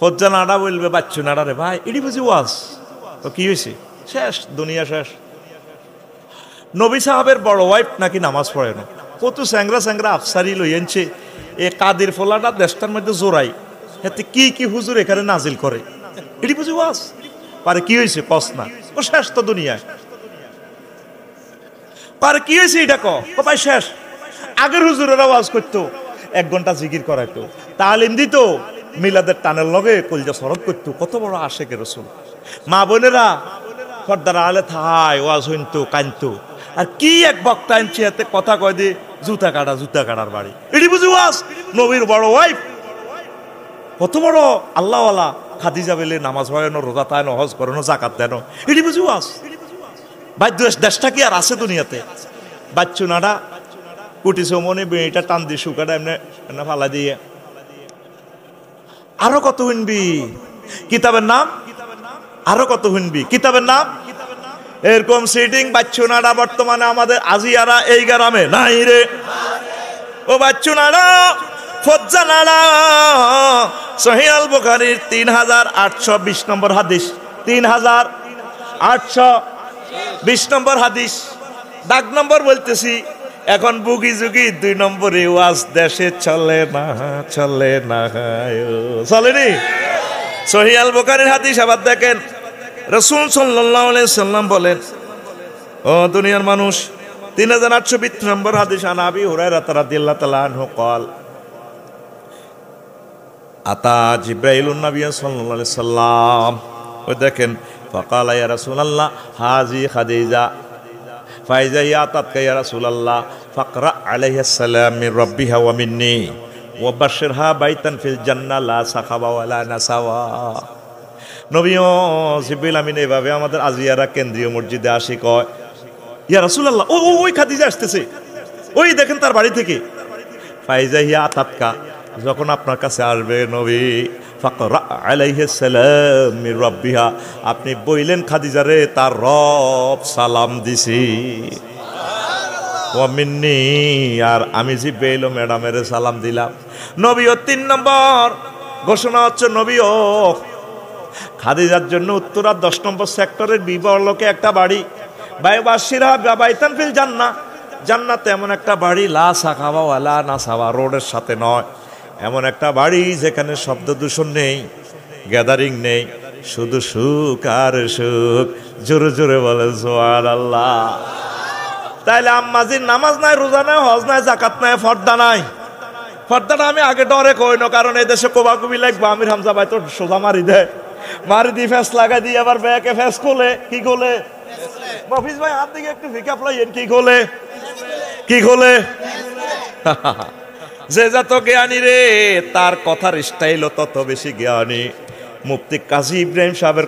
ফজ্জা নাড়া বলবে বাচ্চু নাড়া রে ভাই এটি বুঝি ওয়াজ তো কি হয়েছে শেষ দুনিয়া শেষ নবী সাহাবের বড় ওয়াইফ নাকি নামাজ পড়ে না কত স্যাংরা স্যাংরা আফসারি লই আনছে এ কাদের ফোলাটা দেশটার মধ্যে জোড়াই এতে কি কি হুজুর এখানে নাজিল করে এটি বুঝি ওয়াজ পারে কি হয়েছে কস না ও শেষ তো দুনিয়ায় পারে কি হয়েছে এটা ক ভাই শেষ আগের হুজুরেরা ওয়াজ করতো 1 ঘন্টা জিকির করাইতো তালিম দিত মিলাদের টানের লগে কলজা সরব করতো কত বড় আশেকের রাসূল মা বোনেরা পর্দার আলে থাই ওয়াজ হইতো কানতো আর কি এক বক্তা আনছে এতে কথা কয় দিয়ে জুতা কাটার বাড়ি এটি বুঝি ওয়াজ নবীর বড় ওয়াইফ কত বড় আল্লাহওয়ালা খাদিজা বেলে নামাজ পড়ানো রোজা তায়নো হজ করানো জাকাত দেন এটি বুঝি ওয়াজ ভাই দেশটা কি আর আছে দুনিয়াতে বাচ্চু নাডা কুটি চৌমনি বেড়িটা টান দিয়ে শুকাটা এমনি ফালা দিয়ে আরো কত শুনবি কিতাবের নাম আরো কত শুনবি কিতাবের নাম এরকম সিটিং বাচ্চু নাডা বর্তমানে আমাদের আজিয়ারা এই গ্রামে নাই রে ও বাচ্চু নাডা ফজ্জা নাডা সহিহ আল বুখারীর 3820 নম্বর হাদিস 3820 নম্বর হাদিস দাগ নম্বর বলতেছি এখন বুগি যুগি 2 নম্বরে ওয়াজ দেশে চলে না চলেনি সহিহ আল বুখারীর হাদিস আবার দেখেন রাসূল সাল্লাল্লাহু আলাইহি সাল্লাম বলেন ও দুনিয়ার মানুষ 3820 নম্বর হাদিস আন আবি হুরায়রা রাদিয়াল্লাহু তাআলা আনহু قال আতা জিবরাইলুন নবী সাল্লাল্লাহু আলাইহি সাল্লাম ও দেখেন فقال يا رسول الله هذه خديجه فاذا ياتك يا رسول الله فاقرا عليها السلام من ربها ومني وبشرها بيتا في الجنه لا سخاب ولا نسوا নবী জিবরিল আমিন এভাবে আমাদের আজিয়ারা কেন্দ্রীয় মসজিদে আসি কয় ইয়া রাসূলুল্লাহ ওই খাদিজা আসতেছে ওই দেখেন তার বাড়ি থেকে ফাইজা হিয়া আতাতকা যখন আপনার কাছে আসবে নবী ফাকরা আলাইহিস সালাম মির রাব্বিহা আপনি বইলেন খাদিজারে তার রব সালাম দিছি ওয়া মিন্নি আর আমি জিবরিল ম্যাডামের সালাম দিলাম নবীও 3 নম্বর ঘোষণা হচ্ছে নবীও খাদিজার জন্য উত্তরা 10 নম্বর সেক্টরের বিবরলোকে একটা বাড়ি বাইবাশিরা বাইতান ফিল জান্নাহ জান্নাতে এমন একটা বাড়ি লা সাখাবা ওয়ালা নাসাবা রোডের সাথে নয় এমন একটা বাড়ি যেখানে শব্দ দূষণ নেই গ্যাদারিং নেই শুধু সুখ আর সুখ জোরে জোরে বলেন সুবহানাল্লাহ তাইলে আম্মাজির নামাজ নাই রোজা নাই হজ নাই যাকাত নাই ফর্দা নাই ফর্দাটা আমি আগে ডরে কই না কারণ এই দেশে কোবাকুবি লাগবে আমির হামজা ভাই তো সোজা মারি দেয় মারি দি ফেস লাগাই দিয়ে আবার ব্যাকে ফেস খোলে কি খোলে মফিজ ভাই হাত দিকে একটু ভিকা ফ্লাইয়েন কি খোলে যে যত জ্ঞানী রে তার কথার স্টাইলও তত বেশি জ্ঞানী মুফতি কাজী ইব্রাহিম সাহেবের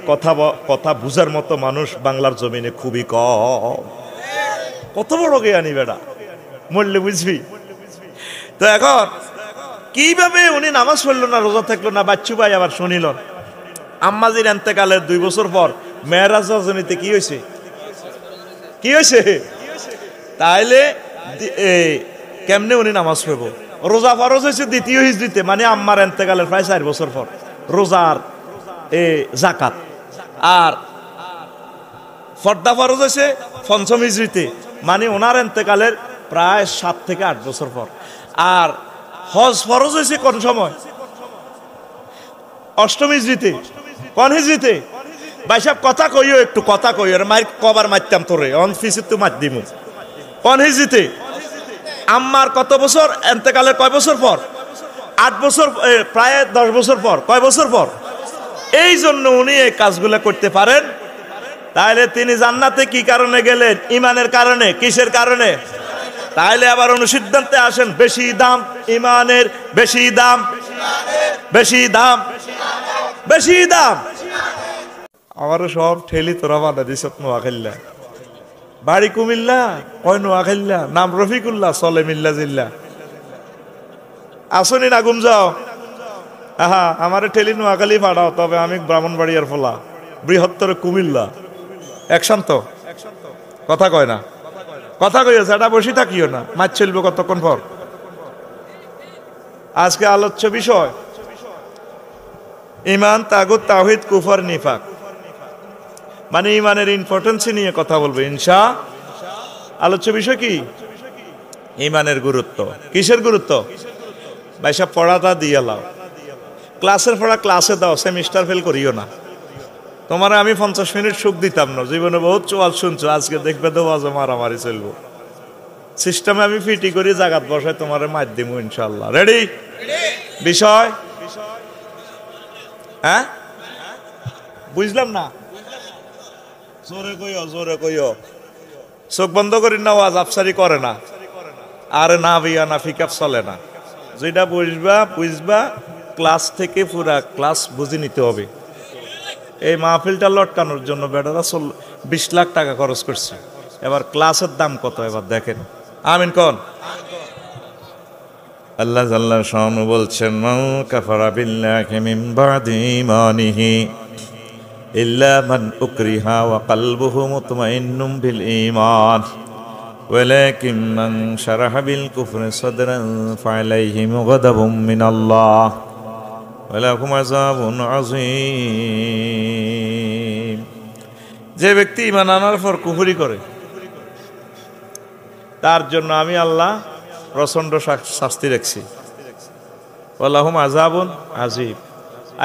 কথা বুঝার মতো মানুষ বাংলার জমিনে খুবই কম কত বড় জ্ঞানী বেটা মরলে বুঝবি তো এখন কিভাবে উনি নামাজ পড়লো না রোজা থাকলো না বাচ্চু ভাই আবার শুনিল আম্মাজির এন্তেকালের 2 বছর পর মেরাজ রজনীতে কি হয়েছে তাইলে কেমনে উনি নামাজ পড়বো রোজা ফরজ হয়েছে 2য় হিজরিতে মানে আম্মার এন্তেকালের প্রায় 4 বছর পর রোজার জাকাত আর ফর্দা ফরজ হয়েছে 5ম হিজরিতে মানে ওনার এন্তেকালের প্রায় 7 থেকে 8 বছর পর আর হজ ফরজ হয়েছে কোন সময় 8ম হিজরিতে কোন হিজরিতে ভাই সাহেব কথা কইও একটু কথা কইও মার কবার মারতাম তোরে অন ফিসিত তো মার দিমু কোন হিজরিতে আম্মার কত বছর এন্তেকালের কয় বছর পর 8 বছর প্রায় 10 বছর পর কয় বছর পর এই জন্য উনি এই কাজগুলো করতে পারেন তাইলে তিনি জান্নাতে কি কারণে গেলেন ইমানের কারণে কিসের কারণে তাইলে আবার অনুসিদ্ধান্তে আসেন বেশি দাম ইমানের বেশি দাম আমারও সব ঠেলি তোরা বাধা দিস নোয়াখাইল্লা বাড়ি কুমিল্লা কয় নোয়াখাইল্লা নাম রফিকুল্লাহ চলে মিল্লা জিল্লা আসনি না গুম যাও আহা আমার ঠেলি নোয়াখালী পাঠাও তবে আমি ব্রাহ্মণবাড়িয়ার ফলা বৃহত্তর কুমিল্লা একশান্ত কথা কয় না কথা কইছে এটা বসে থাকিও না মাছ চলবে কতক্ষণ পর আজকে আলোচ্য বিষয় ঈমান, তাগুত, তাওহীদ, কুফর, নিফাক, মানে ঈমানের ইম্পর্টেন্স নিয়ে কথা বলবো ইনশাআল্লাহ। আলোচ্য বিষয় কি? ঈমানের গুরুত্ব। কিসের গুরুত্ব? ভাই সব পড়াটা দিয়ে লাও, ক্লাসের পড়া ক্লাসে দাও, সেমিস্টার ফেল করিও না। তোমার আমি 50 মিনিট সুখ দিতাম না, জীবনে বহুত চোয়াল শুনছো, আজকে দেখবে তো বাজে মারামারি চলবো। সিস্টেমে আমি ফিটি করি, জাগাত বসায় তোমার মার দিব ইনশাআল্লাহ। রেডি? বিষয় হ্যাঁ বুঝলাম না, জোরে কইও, জোরে কইও। চোখ বন্ধ করি না, ওয়াজ আফসারি করে না, আরে না বিয়া না ফিকাপ চলে না। যেটা বুঝবা ক্লাস থেকে পুরা ক্লাস বুঝে নিতে হবে। এই মাহফিলটা লটকানোর জন্য বেটারা 20 লাখ টাকা খরচ করছে, এবার ক্লাসের দাম কত এবার দেখেন। আমিন কোন? আল্লাহ জাল্লা শানু বলছেন, মান কাফারা বিল্লাহি মিন বাদি ঈমানিহি ইল্লা মান উকরিহা ওয়া কলবুহু মুতমাইন্নুম বিল ঈমান ওয়ালাকিন মান শারাহা বিল কুফরি সাদরান ফাআলাইহিম গাদাবুম মিনাল্লাহ ওয়া লাহুম আযাবুন আযীম। যে ব্যক্তি ঈমান আনার পর কুফরি করে, তার জন্য আমি আল্লাহ প্রচন্ড শাস্তি রাখছি। ওয়া লাহুম আযাবুন আযীম।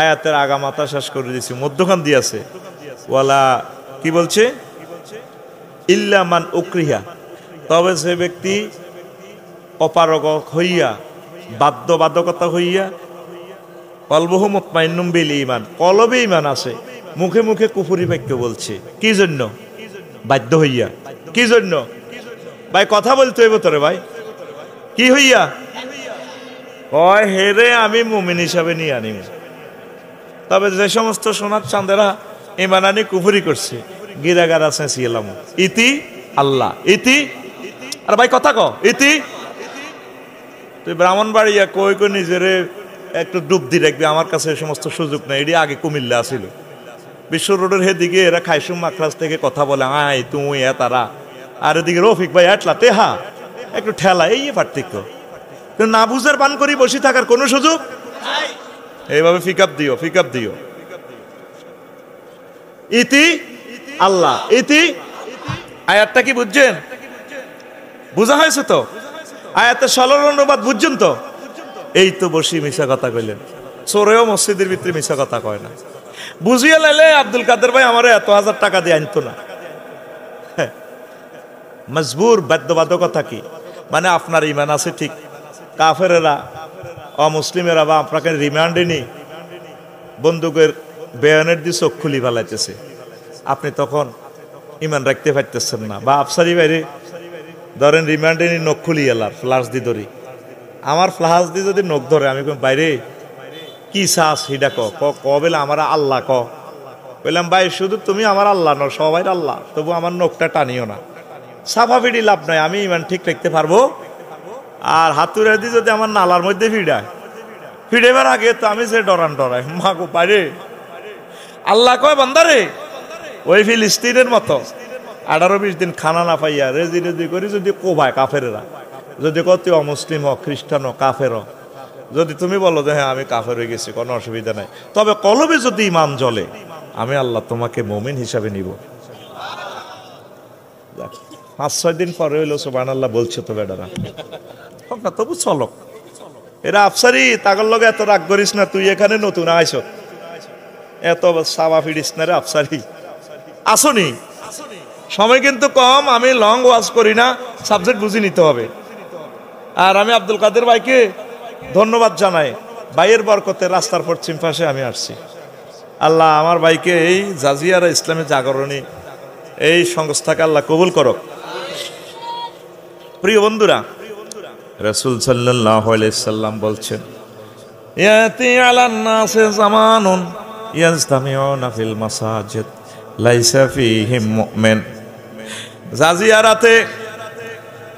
আয়াতের আগামাতা শেষ করে দিয়েছি, মধ্যখান দিয়েছে ওয়ালা কি বলছে? ইল্লা মান উকরিহা, তবে যে ব্যক্তি অপারগ হইয়া, বাধ্যবাধকতা হইয়া, কলবহু মুতমাইন্নুম বিল ঈমান, কলবে ঈমান আছে, মুখে মুখে কুফরি বাক্য বলছে। কি জন্য? বাধ্য হইয়া। কি জন্য? ভাই কথা বলতে হইব তোরে ভাই। কি হইয়া? কয় হেরে আমি মুমিন হিসাবে নিয়ে আনিব। তবে যে সমস্ত সোনার চাঁদেরা ঈমান আনি কুফরি করছে, গিরাগারা চেঁচিয়েলাম ইতি আল্লাহ ইতি। আর ভাই কথা ক ইতি। তুই ব্রাহ্মণবাড়িয়া কই কই নিজেরে একটু ডুব দিয়ে রাখবি, আমার কাছে এই সমস্ত সুযোগ নেই। এটি আগে কুমিল্লা আসিল, বিশ্ব রোডের হেদিকে এরা খাইসুম মাখরাজ থেকে কথা বলে, আয় তুই তারা, আর এদিকে রফিক ভাই এটলা তেহা একটু ঠেলা, এই পার্থক্য। কিন্তু না বুঝার পান করি বসে থাকার কোনো সুযোগ এইভাবে ফিকাপ দিও, ফিকাপ দিও। ইতি আল্লাহ ইতি। আয়াতটা কি বুঝছেন? বুঝা হয়েছে তো? আয়াতের সরল অনুবাদ বুঝছেন তো? এই তো বসি মিশা কথা কইলেন। চোরেও মসজিদের ভিতরে মিশা কথা কয় না। বুঝিয়ে লাইলে আব্দুল কাদের ভাই আমার এত 1000 টাকা দিয়ে আনতো না। মজবুর বাধ্যবাধকতা কি? মানে আপনার ঈমান আছে ঠিক, কাফেরেরা অমুসলিমেরা বা আপনাকে রিমান্ডে নি বন্দুকের বেয়ানের দিয়ে চোখ খুলি ফেলাইতেছে, আপনি তখন ঈমান রাখতে পারতেছেন না। বা আফসারি বাইরে ধরেন রিমান্ডে নি নখ খুলি এলার ফ্লাশ দি ধরি, আমার ফ্লাশ দিয়ে যদি নখ ধরে, আমি বাইরে কি চাস হিডা কবেলে আমার আল্লাহ বললাম ভাই শুধু তুমি আমার আল্লাহ ন, সবাই আল্লাহ, তবু আমার নখটা টানিও না। সাফা ফিডি লাভ নাই, আমি ইমান ঠিক রাখতে পারবো। আর হাতুড়ে দিয়ে যদি আমার নালার মধ্যে ফিডেবার আগে তো আমি যে ডরাই মাগো বাইরে আল্লাহ কয় বান্দারে ওই ফিলিস্তিনের মতো 18-20 দিন খানা না পাইয়া রেজি করি যদি কোবায় কাফেরেরা, যদি কত অমুসলিম হোক, খ্রিস্টান হোক, কাফের হোক, যদি তুমি বলো যে হ্যাঁ আমি কাফের হয়ে গেছি, কোনো অসুবিধা নাই, তবে কলবে যদি ঈমান জ্বলে, আমি আল্লাহ তোমাকে মুমিন হিসাবে নিব। 5-6 দিন পরে হইলো সুবহানাল্লাহ বলছে তো বেটারা, হোক না তবু চলক। এরা আফসারি তাগর লগে এত রাগ করিস না, তুই এখানে নতুন আইস, এত সাবা ফিরিস না রে আফসারি। আসনি সময় কিন্তু কম, আমি লং ওয়াজ করি না, সাবজেক্ট বুঝে নিতে হবে। আর আমি আব্দুল কাদের ভাইকে ধন্যবাদ জানাই, ভাইয়ের বরকতে রাস্তার পশ্চিম পাশে আমি আসছি। আল্লাহ আমার ভাইকে এই জাজিয়ারা ইসলামী জাগরণী এই সংস্থাকে আল্লাহ কবুল করক। প্রিয় বন্ধুরা, রাসূল সাল্লাল্লাহু আলাইহি সাল্লাম বলছেন, ইয়াতি আলান নাসি জামানুন ইয়াজতামিউনা ফিল মাসাজিদ লাইসা ফীহিম মুমিন। জাজিয়ারাতে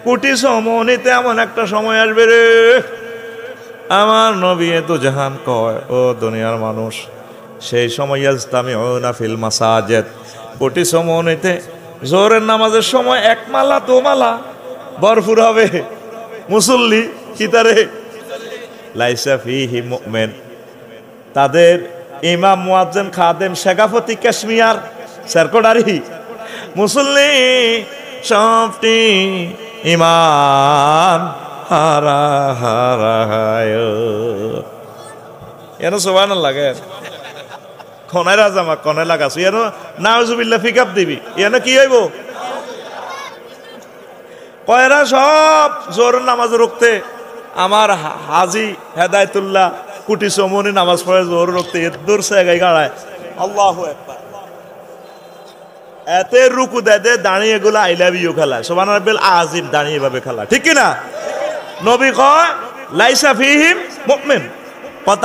কোটি সমনিতে এমন একটা সময় আসবে রে, আমার নবী তো জাহান কয় ও দুনিয়ার মানুষ, সেই সময় ইয়াজতামিউনা ফিল মাসাজিদ, কোটি সমনিতে জোহরের নামাজের সময় 1 মালা 2 মালা ভরপুর হবে মুসল্লি, কিতারে লাইসা ফীহি মুমিন, তাদের ইমাম, মুয়াজ্জিন, খাদেম, শেখাফতি, কাশ্মীর, সেরকোডারি, মুসল্লি সবটি ইমান হারা হারায়। এন সুবহানাল্লাহ গে খনায় রাজামা কনে লাগাছো এন নাউজুবিল্লাহ পিকআপ দিবি এন কি হইব কয়রা সব জোর নামাজ রুখতে আমার হাজি হেদায়েতুল্লাহ কুটি সমনি নামাজ পড়ে জোর রুখতে এদুর সেগাই গাড়ায় আল্লাহু আকবার এতে রুকু দেয় দে দাঁড়িয়ে এগুলো আই লাভ ইউ খেলা সুবহান রাব্বিল আযীম দাঁড়িয়ে এভাবে খেলা ঠিক কি না নবী কয় লাইসা ফিহিম মুমিন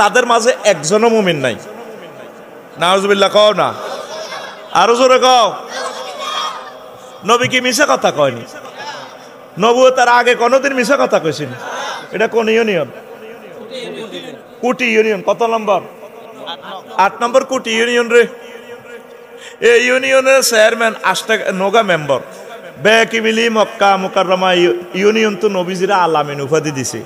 তাদের মাঝে একজনও মুমিন নাই নাউজুবিল্লাহ কও না আরো জোরে কও নবী কি মিছা কথা কয়নি নবুয়তের আগে কোনদিন মিছা কথা কইছেন এটা কোন ইউনিয়ন কুটি ইউনিয়ন কত নম্বর 8 নম্বর কুটি ইউনিয়ন রে এই ইউনিয়নের চেয়ারম্যান 8 নোগা মেম্বার বেকি মিলি মক্কা মুকাররমা ইউনিয়ন তো নবীজিরা আলামিন উপাধি দিছে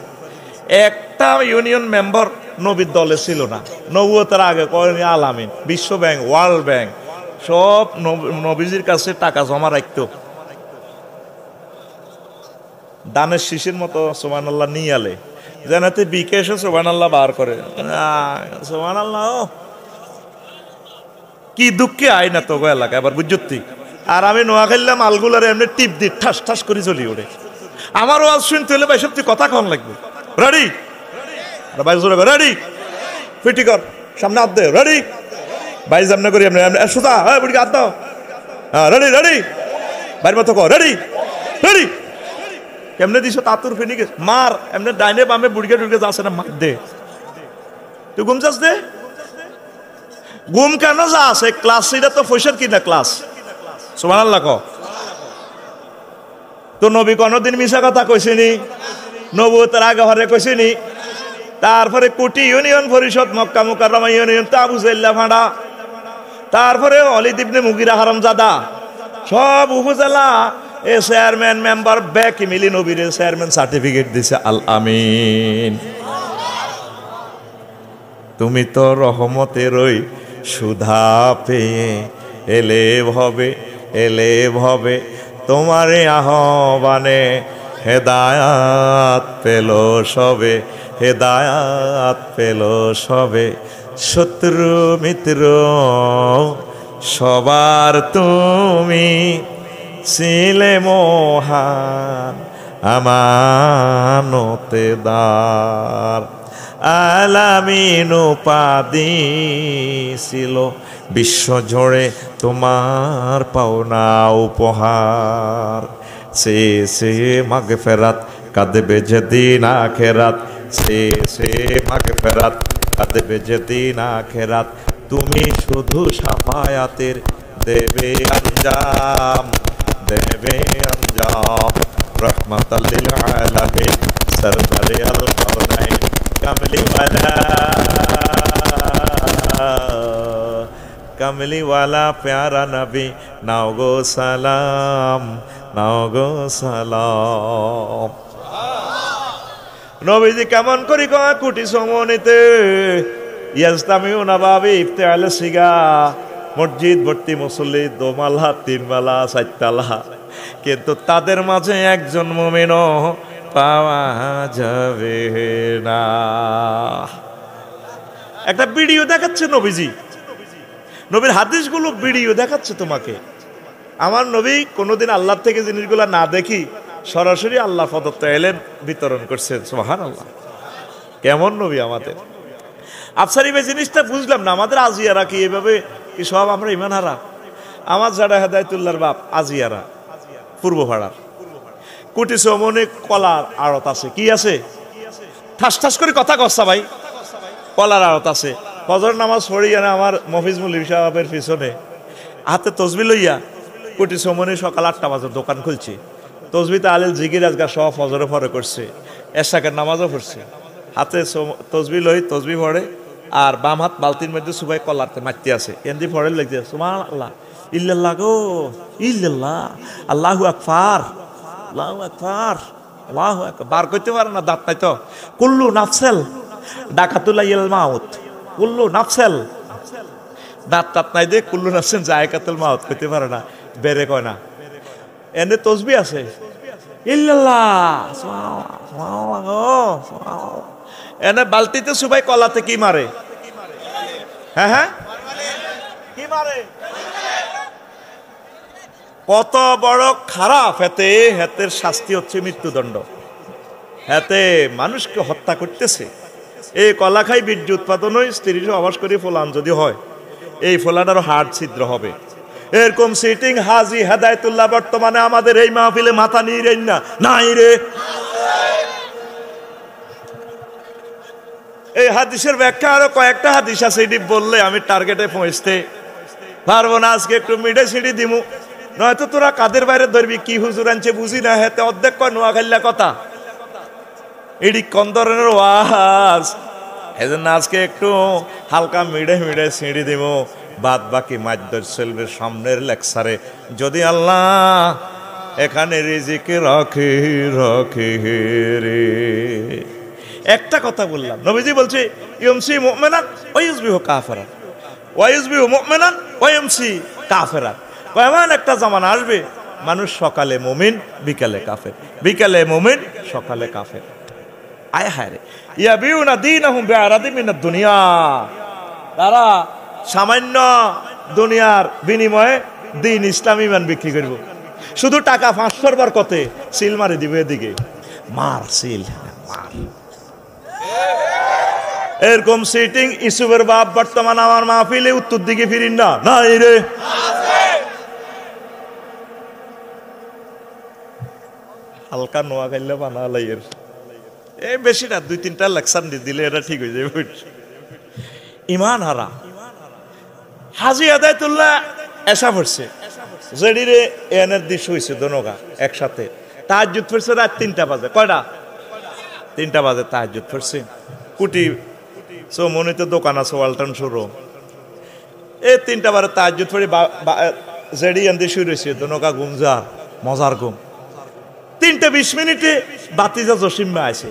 একটা ইউনিয়ন মেম্বার নবীর দলে ছিল না নবুয়তের আগে কয়নি আলামিন বিশ্ব ব্যাংক ওয়ার্ল্ড ব্যাংক সব নবীজির কাছে টাকা জমা রাখতো দানের শিশির মতো সুবহানাল্লাহ নিয়ে আলে জানাতে বিকেশে সুবহানাল্লাহ বার করে সুবহানাল্লাহ কি দুঃখে আয় না তো এলাকা এবার বুঝতি আর আমি নোয়াখাইলাম আলগুলারে এমনি টিপ দি ঠাস ঠাস করে চলি ওরে আমার ওয়াজ শুনতে হলে ভাই সত্যি কথা কম লাগবে রেডি ভাই জোরে রেডি ফিটি কর সামনে হাত দে রেডি ভাই সামনে করি এমনি সুতা হ্যাঁ বুড়ি হাত দাও হ্যাঁ রেডি রেডি বাইর মতো কর রেডি রেডি কেমনে দিছ তাতুর ফিনিকে মার এমনি ডাইনে বামে বুড়িকে ঢুকে যাচ্ছে না মার দে তুই ঘুম যাস দে ঘুম কেন যা আছে ক্লাস এটা তো পয়সার কিনা ক্লাস সুবহানাল্লাহ কও তো নবী কোনদিন মিছা কথা কইছেনি নবুয়তের আগে হরে কইছেনি তারপরে কুটি ইউনিয়ন পরিষদ মক্কা মুকাররমা ইউনিয়ন তা আবু জাইল্লা ফাড়া তারপরে ওয়ালিদ ইবনে মুগিরা হারামজাদা সব উপজেলা এ চেয়ারম্যান মেম্বার বেকি মিলি নবীর চেয়ারম্যান সার্টিফিকেট দিছে আল আমিন তুমি তো রহমতেরই সুধা পেয়ে এলে ভবে তোমারে আহ্বানে হেদায়াত পেল সবে শত্রু মিত্র সবার তুমি ছিলে মহান আমানতেদার আলামিন উপাধি ছিল বিশ্ব জুড়ে তোমার পাওনা উপহার সে মাগফিরাত কাঁদবে যেদিন আখিরাত সে মাগফিরাত কাঁদবে যেদিন আখিরাত তুমি শুধু শাফায়াতের দেবে আঞ্জাম রহমাতাল লিল আলামিন সরদারে আল কাউনাইন কামলি ওয়ালা প্যারা নবী নাও গো সালাম নবীজি কেমন করি কয় কুটি সমনিতে ইয়াজতামিউনা বাবি ইফতিআল সিগা মসজিদ ভর্তি মুসল্লি দোমালা তিনমালা চারতলা কিন্তু তাদের মাঝে একজন মুমিনও পাওয়া যাবে না একটা ভিডিও দেখাচ্ছে নবীজি নবীর হাদিসগুলো ভিডিও দেখাচ্ছে তোমাকে আমার নবী কোনোদিন আল্লাহর থেকে জিনিসগুলো না দেখি সরাসরি আল্লাহ প্রদত্ত এলেম বিতরণ করছেন সুবহানাল্লাহ কেমন নবী আমাদের আফসারি ভাই জিনিসটা বুঝলাম না আমাদের আজিয়ারা কি এভাবে কি সব আমরা ইমান হারা আমার যারা হেদায়েতুল্লাহর বাপ আজিয়ারা পূর্ব ভাড়ার কুটি সমনে কলার আড়ত আছে কি আছে ঠাস ঠাস করে কথা কচ্ছা ভাই কলার আড়ত আছে ফজর নামাজ পড়িয়া আমার মফিজ মুলিম সাহেবের পিছনে হাতে তসবি লইয়া কুটি সমনে সকাল 8টা বাজে দোকান খুলছে তসবিতে আলিল জিকির আজগা সব ফজরে পরে করছে এশাকের নামাজও পড়ছে হাতে তসবি লই তসবি পড়ে আর বাম হাত বালতির মধ্যে সুবাই কলারতে মারতে আছে এন্দি পড়ে লাগছে সুবহানাল্লাহ ইল্লাল্লাহ গো ইল্লাল্লাহ আল্লাহু আকবার আল্লাহু আকবার আল্লাহু আকবার বার করতে পারে না দাঁত নাই তো কুল্লু নাফসেল ডাকাতুল্লাহ ইল মাউত কুল্লু নাফসেল দাঁত টাত নাই দিয়ে কুল্লু নাসেন জায়কাতুল মাউত পেতে পারে না, বেড়ে কয় না। এনে তসবি আছে, এনে বালতিতে সুবাই কলাতে কি মারে? হ্যাঁ হ্যাঁ, কি মারে? কত বড় খারাপ! হেতের শাস্তি হচ্ছে মৃত্যুদণ্ড। হেতে মানুষকে হত্যা করতেছে। এই কলা খাই বীর্য উৎপাদন হয়, স্ত্রী সহবাস করে ফোলান যদি হয়, এই ফোলানারও হাড় ছিদ্র হবে। এরকম সিটিং হাজি হেদায়েতুল্লাহ বর্তমানে আমাদের এই মাহফিলে মাথা নিয়ে রেন না, নাই রে। এই হাদিসের ব্যাখ্যা আরো কয়েকটা হাদিস আছে, এটি বললে আমি টার্গেটে পৌঁছতে পারবো না। আজকে একটু মিডে সিঁড়ি দিমু, নয়তো তোরা কাদের বাইরে ধরবি? কি হুজুর আনছে বুঝি না, হেতে অর্ধেক কয় নোয়া খাইলা কথা, এটি কোন ধরনের ওয়াজ? এজন্য আজকে একটু হালকা মিডে মিডে সিঁড়ি দিব। বাদ বাকি মাদ্রাসার সামনের লেকচারে যদি আল্লাহ এখানে রিজিকে রাখে রাখে রে। একটা কথা বললাম, নবীজি বলছে ইউমসি মুমিনান ওয়া ইউসবিহু কাফিরান ওয়া ইউসবিহু মুমিনান ওয়া ইউমসি কাফিরান। এমন একটা জামানা আসবে, মানুষ সকালে মুমিন বিকালে কাফের, বিকালে মুমিন সকালে কাফের। আয় হায় রে, ইয়াবিউনা দীনাহুম বিআরাদিন মিনাদ দুনিয়া। তারা সামান্য দুনিয়ার বিনিময়ে দিন ইসলাম ইমান বিক্রি করব। শুধু টাকা 500 বরকতে সিল মারি দিবে, এদিকে মার সিল মার। এরকম সিটিং ইসুফের বাপ বর্তমান আমার মাহফিলে উত্তর দিকে ফিরিন না, নাই রে। হালকা নোয়া খাইলে বানালাই এর এই বেশি না, 2-3টা লেকচার দিলে এটা ঠিক হয়ে যাবে। ইমান হারা হাজি হেদায়েতুল্লাহ এসা পড়ছে, জেডিরে এনের দিশ হয়েছে দোনোগা একসাথে। তাহাজ্জুদ পড়ছে রাত 3টা বাজে, কয়টা? 3টা বাজে তাহাজ্জুদ পড়ছে। কুটি চৌমনিতে দোকান আছে, ওয়ালটন শোরুম। এই 3টা বারে তাহাজ্জুদ পড়ে জেডি এন দিয়ে শুরু হয়েছে, দোনোগা ঘুম যা মজার ঘুম। 3:20 মিনিটে বাতিজা জসিম্মা আছে,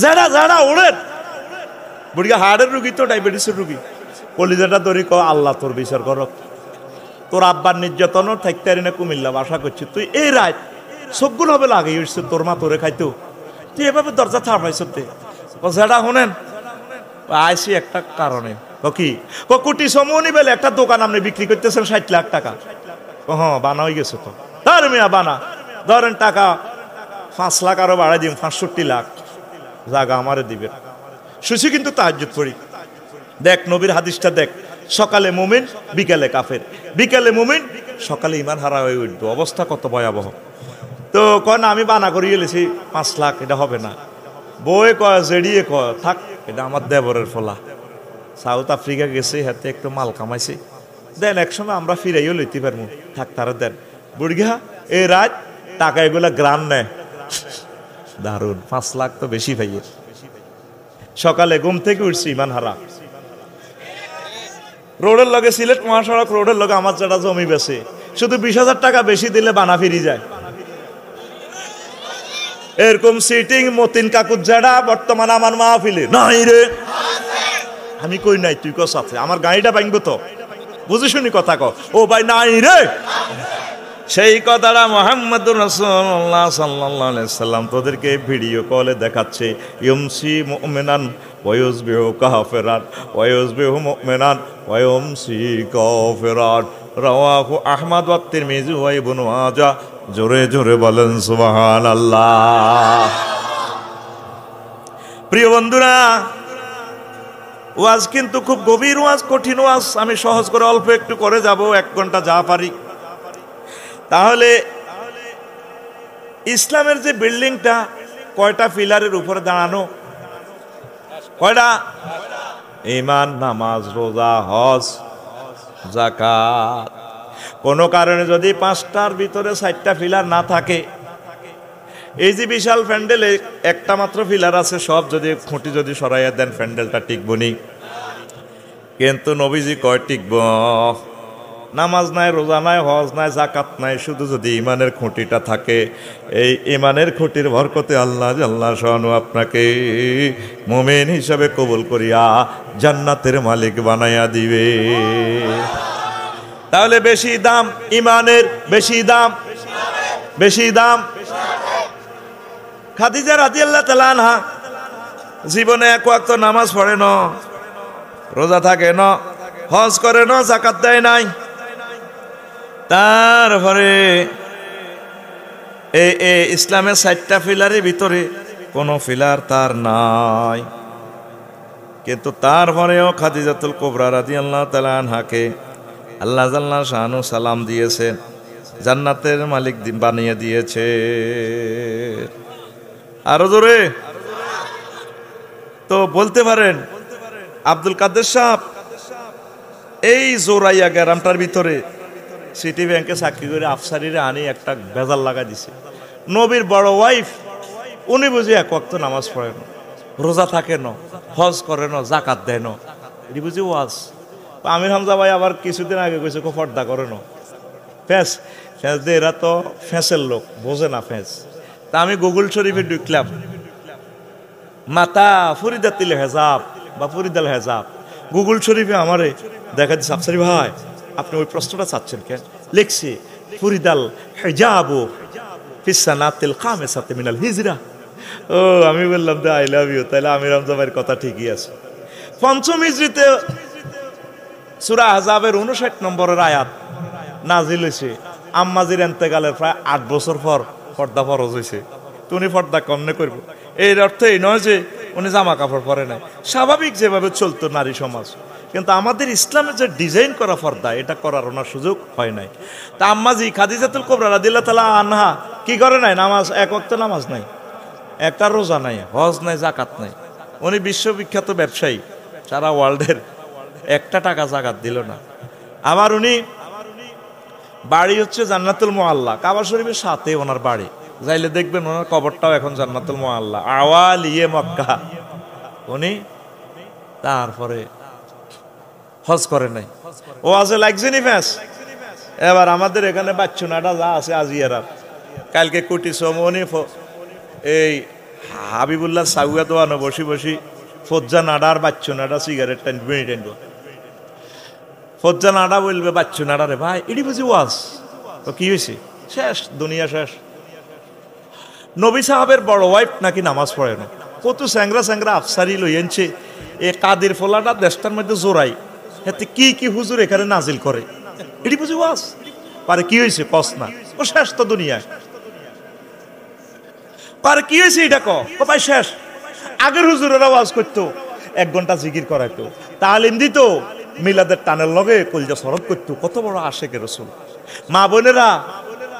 যারা যারা ওড়েন বুড়িয়া হার্টের রুগী তো, ডায়াবেটিসের রুগী। কলিজাটা ধরি ক আল্লাহ তোর বিচার করক, তোর আব্বার নির্যাতন থাকতে না কুমিল্লা বাসা করছি, তুই এই রাত সবগুলো হবে লাগিয়ে উঠছে, তোর মা তোরে খাইতো, তুই এভাবে দরজা থামাইছ। যেটা শোনেন আইসি একটা কারণে, কি কুটি সমনি বেলে একটা দোকান আপনি বিক্রি করতেছেন 60 লাখ টাকা। হ্যাঁ বানা হয়ে গেছে তো, ধর মিয়া বানা, ধরেন টাকা 5 লাখ আরো বাড়াই দিন, 65 লাখ জায়গা আমারে দিবেন। শুছি কিন্তু তাহাজ্জুদ পড়ি। দেখ নবীর হাদিসটা দেখ, সকালে মুমিন বিকালে কাফের, বিকালে মুমিন সকালে ইমান হারা হয়ে উঠবে। অবস্থা কত ভয়াবহ। তো কয় না আমি বানা করিয়ে এলেছি 5 লাখ, এটা হবে না। বই কয় জেডিয়ে কয় থাক, এটা আমার দেবরের ফলা, সাউথ আফ্রিকা গেছে, হাতে একটু মাল কামাইছে, দেন একসময় আমরা ফিরাইও লইতে পারবো, থাক তারা দেন। বুড়িয়া এই রাত টাকা এগুলা গ্রাম নেয়, দারুন 5 লাখ তো বেশি ভাইয়ে। সকালে ঘুম থেকে উঠছি ইমান হারা। রোডের লগে সিলেট মহাসড়ক রোডের লগে আমার যেটা জমি বেছে, শুধু 20,000 টাকা বেশি দিলে বানা ফিরি যায়। এরকম সিটিং মতিন কাকুর জায়গা বর্তমান আমার মাহফিলে নাই রে। আমি কই নাই, তুই কস আছে, আমার গাড়িটা ভাঙবো তো, বুঝে শুনি কথা ক। ও ভাই নাই রে, সেই কথাটা মুহাম্মদুর রাসূলুল্লাহ সাল্লাল্লাহু আলাইহি সাল্লাম তোদেরকে ভিডিও কলে দেখাচ্ছে। ইউমসি মুমিনান ওয়া ইউসবিহু কাফিরান ওয়া ইউসবিহু মুমিনান ওয়া ইউমসি কাফিরান। রাওয়াহু আহমদ ওয়া তিরমিজি ওয়া ইবনে মাজাহ। জোরে জোরে বলেন সুবহানাল্লাহ। প্রিয় বন্ধুরা, ওয়াজ কিন্তু খুব গভীর ওয়াজ, কঠিন ওয়াজ। আমি সহজ করে অল্প একটু করে যাব, 1 ঘন্টা যা পারি। তাহলে ইসলামের যে বিল্ডিংটা কয়টা পিলারের উপরে দাঁড়ানো? কয়টা? ঈমান, নামাজ, রোজা, হজ, যাকাত। কোন কারণে যদি 5টার ভিতরে 4টা পিলার না থাকে, এই যে বিশাল প্যান্ডেলে একটা মাত্র পিলার আছে, সব যদি খুঁটি যদি সরাইয়া দেন প্যান্ডেলটা টিকবনি। কিন্তু নবীজি কয় টিকব? নামাজ নাই, রোজা নাই, হজ নাই, যাকাত নাই, শুধু যদি ইমানের খুঁটিটা থাকে, এই ইমানের খুঁটির বরকতে আল্লাহ জাল্লা শানু আপনাকে মুমিন হিসাবে কবুল করিয়া জান্নাতের মালিক বানাইয়া দিবে। তাহলে বেশি দাম ইমানের, বেশি দাম, বেশি দাম। খাদিজা রাদিয়াল্লাহু তাআলা আনহা জীবনে এক ওয়াক্ত নামাজ পড়ে না, রোজা থাকে না, হজ করে না, যাকাত দেয় নাই। তারপরে এই ইসলামের ৬০টা পিলারের ভিতরে কোনো পিলার তার নাই, কিন্তু তারপরেও খাদিজাতুল কুবরা রাদিয়াল্লাহু তাআলা আনহাকে আল্লাহ জাল্লা শানু সালাম দিয়েছে, জান্নাতের মালিক বানিয়ে দিয়েছে। আরো জোরে তো বলতে পারেন আব্দুল কাদের সাহেব এই জোরাইয়া গ্রামটার ভিতরে সিটি ব্যাংকে চাকরি করে আফসারিরা আনি একটা বেজাল লাগা দিছে। নবীর বড় ওয়াইফ, উনি বুঝি এক ওয়াক্ত নামাজ পড়ে না, রোজা থাকে না, হজ করে না, যাকাত দেয় না, এটি বুঝি ওয়াজ। আমির হামজা ভাই আবার কিছুদিন আগে কইছে পর্দা করে না, ফ্যাস ফ্যাস দিয়ে, এরা তো ফ্যাসের লোক, বোঝে না ফ্যাস। তা আমি গুগল শরীফে ঢুকলাম, মাতা ফরিদাতিল হেজাব বা ফরিদাল হেজাব, গুগল শরীফে আমারে দেখা দিচ্ছে আফসারি ভাই আপনি ওই প্রশ্নটা চাচ্ছেন কেন, লিখছি ফরিদাল হেজাবু ফিসানাতিল খামেসাতি মিনাল হিজরা। ও আমি বললাম দে আই লাভ ইউ, তাহলে আমির হামজা ভাইয়ের কথা ঠিকই আছে। পঞ্চম হিজরিতে সূরা আহজাবের 59 নম্বরের আয়াত নাজিল হয়েছে। আম্মাজির এন্তেকালের প্রায় 8 বছর পর পর্দা ফরজ হয়েছে। তুমি পর্দা কমনে করবো, এর অর্থ এই নয় যে উনি জামা কাপড় পরে নাই, স্বাভাবিক যেভাবে চলতো নারী সমাজ। কিন্তু আমাদের ইসলামের যে ডিজাইন করা পর্দা, এটা করার ওনার সুযোগ হয় নাই। তা আম্মাজি খাদিজাতুল কুবরা রাদিয়াল্লাহু তাআলা আনহা কি করে নাই? নামাজ, এক ওয়াক্ত নামাজ নাই, একটা রোজা নাই, হজ নাই, যাকাত নাই। উনি বিশ্ববিখ্যাত ব্যবসায়ী, সারা ওয়ার্ল্ডের, একটা টাকা যাকাত দিল না। আবার উনি বাড়ি হচ্ছে জান্নাতুল মুআল্লা, কাবা শরীফের সাথে ওনার বাড়ি, যাইলে দেখবেন ওনার কবরটাও এখন জান্নাতুল মুআল্লা, আওয়ালিয়ে মক্কা। উনি তারপরে হজ করে নাই, ও আছে লাগছেনি ফ্যাস। এবার আমাদের এখানে বাচ্চুনাটা যা আছে আজিয়ারা, কালকে কুটি সমনি এই হাবিবুল্লাহ সাউয়া দোয়ানো বসি বসি ফজ্জা নাডার বাচ্চুনাটা সিগারেট টানবে, টানবো ফজ্জা নাডা বলবে বাচ্চু নাডা রে ভাই এটি বুঝি ওয়াজ, তো কি হয়েছে? শেষ, দুনিয়া শেষ। নবী সাহাবের বড় ওয়াইফ নাকি নামাজ পড়ে না, কত স্যাংরা স্যাংরা আফসারি লইয়েছে। এ কাদের ফোলাটা দেশটার মধ্যে জোরাই, এতে কি কি হুজুর এখানে নাজিল করে, এটি বুঝি ওয়াজ? পারে কি হয়েছে কস না, ও শেষ তো দুনিয়া। পারে কি হয়েছে এটা ক ভাই শেষ। আগের হুজুরেরা ওয়াজ করতো, 1 ঘন্টা জিকির করাইতো, তালিম দিত, মিলাদের টানের লগে কলজা সরব করতো, কত বড় আশেকের রাসূল। মা বোনেরা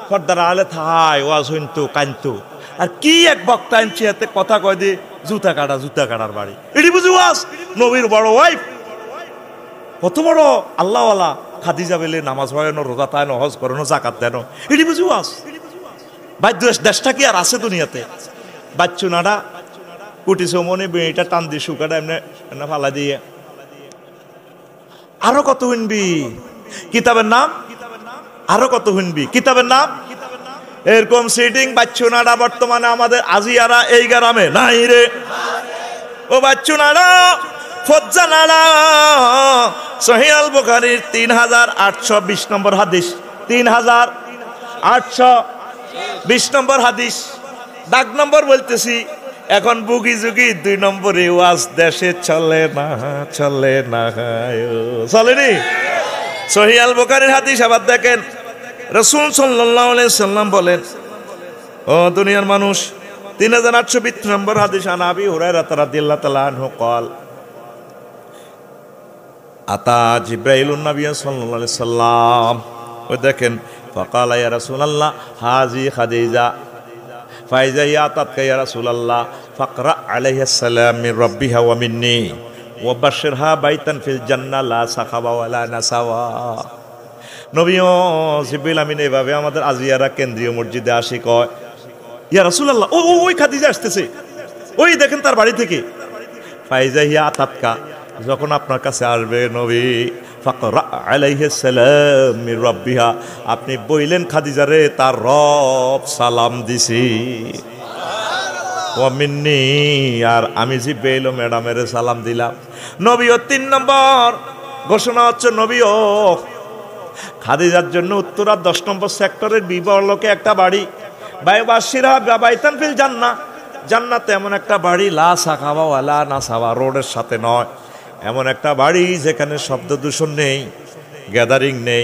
পর্দার আলে থাই ওয়াজ হইতো, কানতো। আর কি এক বক্তা আনছে, এতে কথা কয় দিয়ে জুতা কাটার বাড়ি, এটি বুঝি ওয়াজ? নবীর বড় ওয়াইফ, কত বড় আল্লাহওয়ালা, খাদিজা বেলে নামাজ পড়ে না, রোজা তায় না, হজ করে না, যাকাত দেয় না, এটি বুঝি ওয়াজ? ভাই দেশটা কি আর আছে দুনিয়াতে? বাচ্চু নাডা কুটি সমনে বেড়িটা টান দিয়ে শুকাটা এমনি ফালা দিয়ে, আরো কত শুনবি কিতাবের নাম, আরো কত শুনবি কিতাবের নাম। এরকম সিটিং বাচ্চু নাডা বর্তমানে আমাদের আজিয়ারা এই গ্রামে নাই রে। ও বাচ্চু নাডা, ফজ্জা নাডা, সহিহ আল বুখারীর 3820 নম্বর হাদিস, 3820 নম্বর হাদিস। ডাক নম্বর বলতেছি, এখন বুগি যুগি 2 নম্বরে ওয়াজ দেশে চলে না, চলে না, চলেনি। সহিহ আল বুখারীর হাদিস আবার দেখেন, রাসূল সাল্লাল্লাহু আলাইহি সাল্লাম বলেন, ও দুনিয়ার মানুষ, 3820 নম্বর হাদিস, আন আবি হুরায়রা রাদিয়াল্লাহু তাআলা আনহু قال আতা জিবরাইলুন নবী সাল্লাল্লাহু আলাইহি সাল্লাম, ওই দেখেন, فقال يا رسول الله هذه خديجة فإذا أتتك يا رسول الله فاقرأ عليها السلام من ربها ومني وبشرها بيتا في الجنة لا سخب ولا نسوا। নবী জিবরিল আমিন এভাবে আমাদের আজিয়ারা কেন্দ্রীয় মসজিদে আসি, কয় ইয়া রাসূলুল্লাহ, ওই খাদিজা আসতেছে, ওই দেখেন তার বাড়ি থেকে। ফাইজা হিয়া আতাতকা, যখন আপনার কাছে আসবে নবী ফাকরা আলাইহিস সালাম মির রাব্বিহা, আপনি বইলেন খাদিজারে তার রব সালাম দিছি, ওয়া মিন্নি, আর আমি জিব্রাইল ম্যাডামের সালাম দিলাম। নবীও 3 নম্বর ঘোষণা হচ্ছে, নবীও খাদিজার জন্য উত্তরা 10 নম্বর সেক্টরের বিবরলোকে একটা বাড়ি, বাইবাসিরা বাইতান ফিল জান্নাহ, জান্নাতে এমন একটা বাড়ি, লা সাখাবা ওয়ালা নাসাবা, রোডের সাথে নয়, এমন একটা বাড়ি যেখানে শব্দ দূষণ নেই, গ্যাদারিং নেই,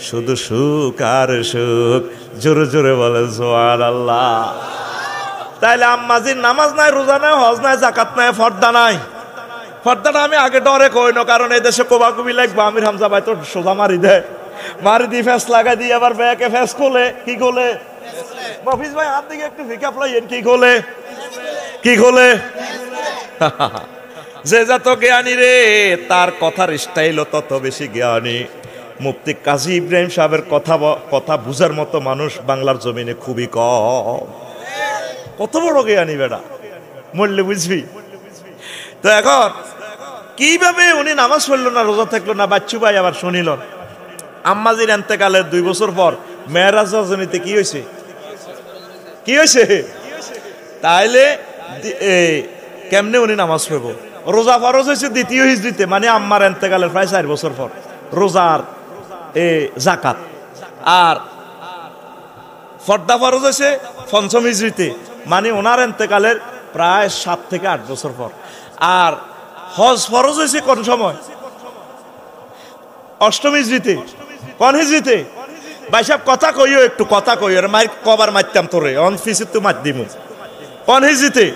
শুধু সুখ আর সুখ। জোরে জোরে বলে সুবহানাল্লাহ। তাইলে আম্মাজির নামাজ নাই, রোজা নাই, হজ নাই, জাকাত নাই, ফর্দা নাই। ফর্দাটা আমি আগে ডরে কই না, কারণ এই দেশে কোবাকুবি লাগবে। আমির হামজা ভাই তো সোজা মারি দেয়, মারি দিয়ে ফেস লাগাই দিয়ে আবার ব্যাকে ফেস খোলে, কি খোলে? মফিজ ভাই হাত দিকে একটু ভিকা ফ্লাইয়েন, কি খোলে? কি খোলে? যে যত জ্ঞানী রে, তার কথার স্টাইলও তত বেশি জ্ঞানী। মুফতি কাজী ইব্রাহিম সাহেবের কথা বুঝার মতো মানুষ বাংলার জমিনে খুবই কম। কত বড় জ্ঞানী বেটা, মরলে বুঝবি। তো এখন কিভাবে উনি নামাজ পড়লো না, রোজা থাকলো না? বাচ্চু ভাই আবার শুনিল আম্মাজির এন্তেকালের 2 বছর পর মেরাজ রজনীতে কি হয়েছে? কি হয়েছে? তাইলে কেমনে উনি নামাজ পড়ব? রোজা ফরজ হয়েছে 2য় হিজরিতে, মানে আম্মার এন্তেকালের প্রায় 4 বছর পর। রোজার জাকাত আর ফর্দা ফরজ হয়েছে 5ম হিজরিতে, মানে ওনার এন্তেকালের প্রায় 7 থেকে 8 বছর পর। আর হজ ফরজ হয়েছে কোন সময়? 8ম হিজরিতে। কোন হিজরিতে? ভাই সাহেব কথা কইও, একটু কথা কইও, মার কবার মারতাম তোরে, অন ফিসে তো মার দিমু। কোন হিজরিতে?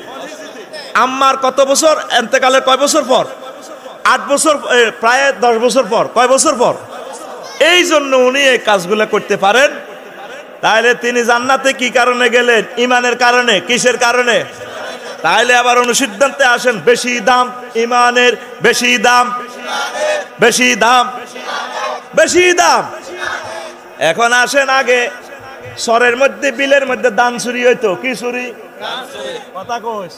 আম্মার কত বছর এন্তেকালের কয় বছর পর? 8 বছর, প্রায় 10 বছর পর। কয় বছর পর? এই জন্য উনি এই কাজগুলো করতে পারেন। তাহলে তিনি জান্নাতে কি কারণে গেলেন? ইমানের কারণে। কিসের কারণে? তাহলে আবার অনুসিদ্ধান্তে আসেন, বেশি দাম ইমানের, বেশি দাম, বেশি দাম, বেশি দাম। এখন আসেন, আগে সরের মধ্যে, বিলের মধ্যে দান চুরি হইতো। কি চুরি? কথা কইস,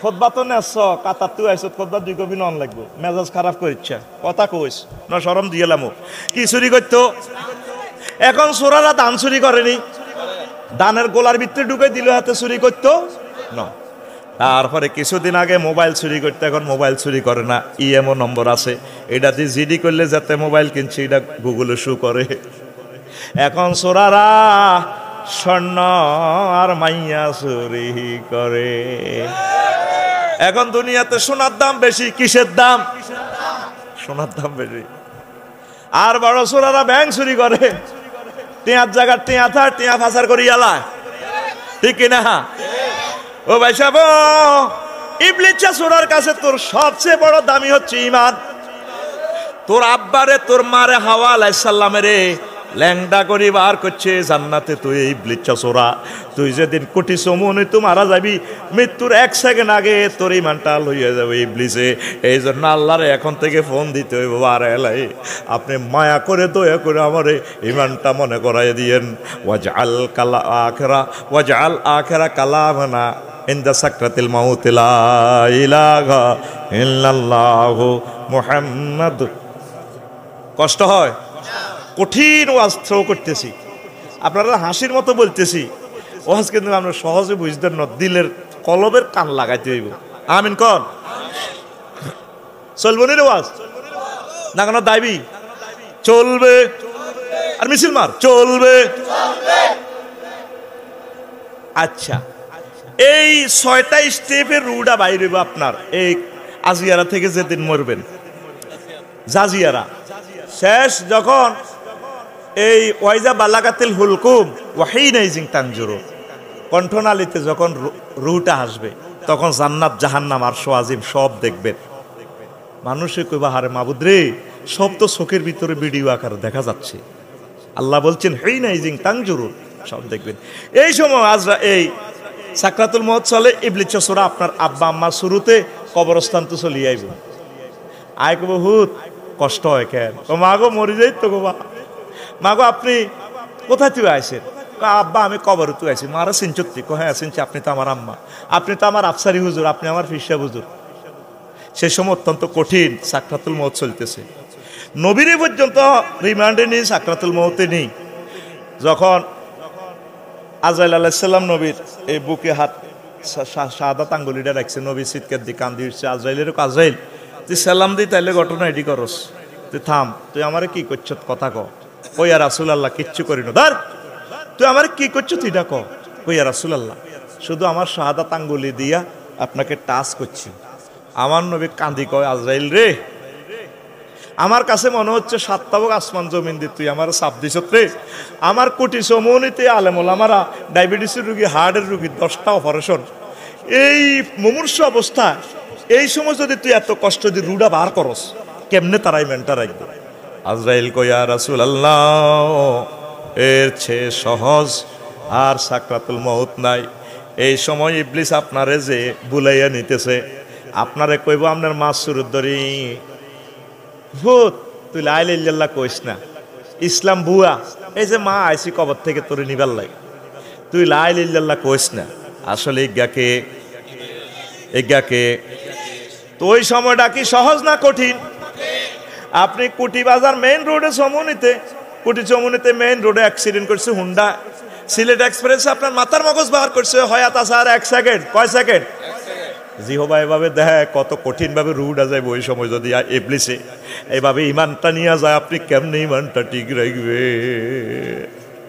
খুতবা তো নেছ, কাতার তুই আইছ, খুতবা 2 কপি নন লাগবো, মেজাজ খারাপ করিচ্ছে। কথা কইস না, শরম দিয়েলাম। কি চুরি করতো? এখন চোরারা দান চুরি করেনি, দানের গোলার ভিতরে ঢুকে দিল, হাতে চুরি করতো না। তারপরে কিছুদিন আগে মোবাইল চুরি করতে, এখন মোবাইল চুরি করে না, ইএমও নম্বর আছে, এটা দিয়ে জিডি করলে যাতে মোবাইল কিনছি এটা গুগলে শো করে। এখন চোরারা স্বর্ণ আর মাইয়া চুরি করে। এখন দুনিয়াতে সোনার দাম বেশি। কিসের দাম? সোনার দাম বেশি। আর বড় চোরারা ব্যাংক চুরি করে, টিয়ার জায়গার টিয়া থার, টিয়া ফাঁসার করি আলায়, ঠিক কিনা? ও ভাই সাহেব, ইবলিস চোরার কাছে তোর সবচেয়ে বড় দামি হচ্ছে ইমান। তোর আব্বারে, তোর মারে হাওয়া আলাইহিস সালামেরে ল্যাংডা করি বার করছে জান্নাতে, তুই ইবলিস চোরা। তুই যেদিন কোটি সমনে তুই মারা যাবি, মৃত্যুর 1 সেকেন্ড আগে তোর ইমানটা লইয়া যাবে ইবলিসে। এই জন্য আল্লাহরে এখন থেকে ফোন দিতে হইব, আর এলাই আপনি মায়া করে দয়া করে আমারে ইমানটা মনে করাই দিয়েন। ওয়াজআল আখিরা কালামানা ইনদা সাকরাতিল মাউত, লা ইলাহা ইল্লাল্লাহু মুহাম্মাদ। কষ্ট হয়, কঠিন ওয়াজ থ্রো করতেছি, আপনারা হাসির মতো বলতেছি, ওয়াজ কিন্তু আমরা সহজে বুঝতেন না, দিলের কলবের কান লাগাইতে হইব। আমিন কন। চলবো নি ওয়াজ না? কেন দাবি চলবে, আর মিছিল মার চলবে। আচ্ছা, এই 6টা স্টেপের রুটা বাইরে আপনার এই আজিয়ারা থেকে যেদিন মরবেন, জাজিয়ারা শেষ যখন এই ওয়াইজা বালাগাতিল হুলকুম ওয়াহিনাইজিং তানজুরু কণ্ঠনালীতে যখন রুহটা আসবে, তখন জান্নাত জাহান্নাম আর আজিম সব দেখবেন। মানুষে কইবা, হারে মাবুদ রে, সব তো চোখের ভিতরে ভিডিও আকারে দেখা যাচ্ছে। আল্লাহ বলছেন হিনাইজিং তানজুরু, সব দেখবেন। এই সময় আজরা এই সাকরাতুল মউত চলে, ইবলিস চোরা আপনার আব্বা আম্মার শুরুতে কবরস্থান তো চলিয়ে আইব। আয় কব হুত কষ্ট হয় কেন? মাগো মরি যাই তো গোবা। মাগো আপনি কোথায় তুই আইসেন? আব্বা আমি কবরে তুই আইসি। মারা চিনচত্তি? হ্যাঁ চিনছি, আপনি তো আমার আম্মা, আপনি তো আমার আফসারি হুজুর, আপনি আমার ফিরসা হুজুর। সে সময় অত্যন্ত কঠিন, সাকরাতুল মউত চলতেছে। নবীরে পর্যন্ত রিমান্ডে নেই, সাকরাতুল মউতে নেই। যখন আজরাইল আলাইহিস সালাম নবীর এই বুকে হাত শাহাদাত আঙ্গুলিটা রাখছে, নবী চিৎকার দিয়ে কান্দি উঠছে, আজরাইলের আজরাইল তুই সালাম দিই তাইলে ঘটনা এটি করস, তুই থাম, তুই আমারে কি করছ কথা ক। কই ইয়া রাসূলুল্লাহ কিচ্ছু করি না, ধর তুই আমারে কি করছ তুই এটা ক। কই ইয়া রাসূলুল্লাহ শুধু আমার শাহাদাত আঙ্গুলি দিয়া আপনাকে টাচ করছি। আমার নবী কান্দি কয়, আজরাইল রে, আমার কাছে মনে হচ্ছে সাতটাবক আসমান জমিন দিয়ে তুই আমার চাপ দিস রে। আমার কোটি সমনিতে আলেমুল আমারা ডায়াবেটিসের রুগী, হার্টের রুগী, 10টা অপারেশন, এই মুমূর্ষ অবস্থা, এই সময় যদি তুই এত কষ্ট দিয়ে রুডা বার করস, কেমনে তারাই মেনটা রাখবে। আজরাইল কয়া রাসূলুল্লাহ এর চেয়ে সহজ আর সাকরাতুল মউত নাই। এই সময় ইবলিস আপনারে যে বুলাইয়া নিতেছে, আপনারে কইব আপনার মাছ সুরত ধরি, ভূত তুই লা ইলাহা ইল্লাল্লাহ কইস না, ইসলাম ভুয়া, এই যে মা আইসি কবর থেকে তোরে নিবার লাগে, তুই লা ইলাহা ইল্লাল্লাহ কইস না। আসলে ইজ্ঞাকে তো ওই সময়টা কি সহজ না কঠিন? আপনি কুটি বাজার মেইন রোডে চমুনিতে, কুটি চমুনিতে মেইন রোডে অ্যাক্সিডেন্ট করছে হুন্ডা, সিলেট এক্সপ্রেস আপনার মাথার মগজ বার করছে, হয়াত আছে আর 1 সেকেন্ড, কয় সেকেন্ড? জিহবা এভাবে দেখ কত কঠিন ভাবে রুডা যায়। ওই সময় যদি ইবলিসে এইভাবে ইমানটা নিয়ে যায়, আপনি কেমনে ইমানটা ঠিক রাখবে?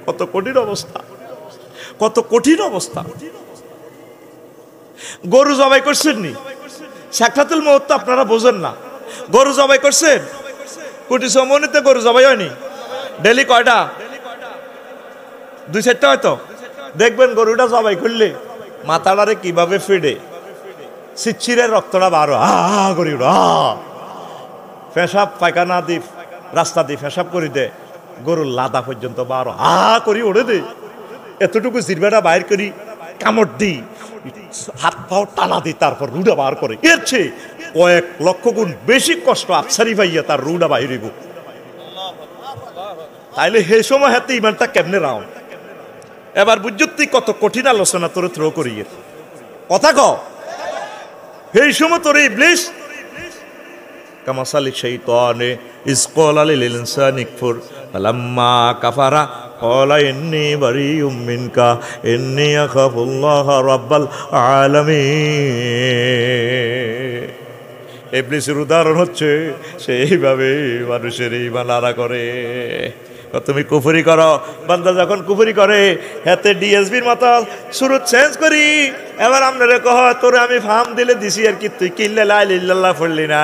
কত কঠিন অবস্থা, কত কঠিন অবস্থা। গরু জবাই করছেন নি, সাকরাতুল মউত তো আপনারা বোঝেন না। গরু জবাই করছেন, কোটি সমনিতে গরু জবাই হয়নি, ডেলি কয়টা? 2-4টা হয়তো। দেখবেন গরুটা জবাই করলে মাথাটারে কিভাবে ফেডে, সিচ্ছিরের রক্তটা বারো করি, পেশাব পায়খানা দি রাস্তা দিয়ে পেশাব করি দে, গরুর লাদা পর্যন্ত বারো করি ওড়ে দে, এতটুকু জিরবাটা বাইর করি কামড় দি, হাত পাও টানা দি, তারপর রুডা বার করে। এর চেয়ে কয়েক লক্ষ গুণ বেশি কষ্ট আফসারি ভাইয়া তার রুডা বাইরিব। তাইলে হে সময় হাতে ইমানটা কেমনে রাউন্ড। এবার বুঝতি কত কঠিন আলোচনা তোরে থ্রো করিয়ে কথা ক। এই সময় তোরে ইবলিস কামাসালি শাইতানে ইজ ক্বালা লিল ইনসানি কফুর ফালাম্মা কাফারা ক্বালা ইন্নী বারিউম মিনকা ইন্নী আখাফুল্লাহ রাব্বাল আলামিন। ইবলিসের উদাহরণ হচ্ছে সেইভাবে মানুষের ঈমান আড়া করে। তুমি কুফরি করো, বান্দা যখন কুফরি করে হাতে ডিএসবির মতো শুরু চেঞ্জ করি, এবার আপনারে কহ তোরে আমি ফার্ম দিলে দিছি আর কি, তুই কিল্লে লা ইলাহা ইল্লাল্লাহ পড়লি না।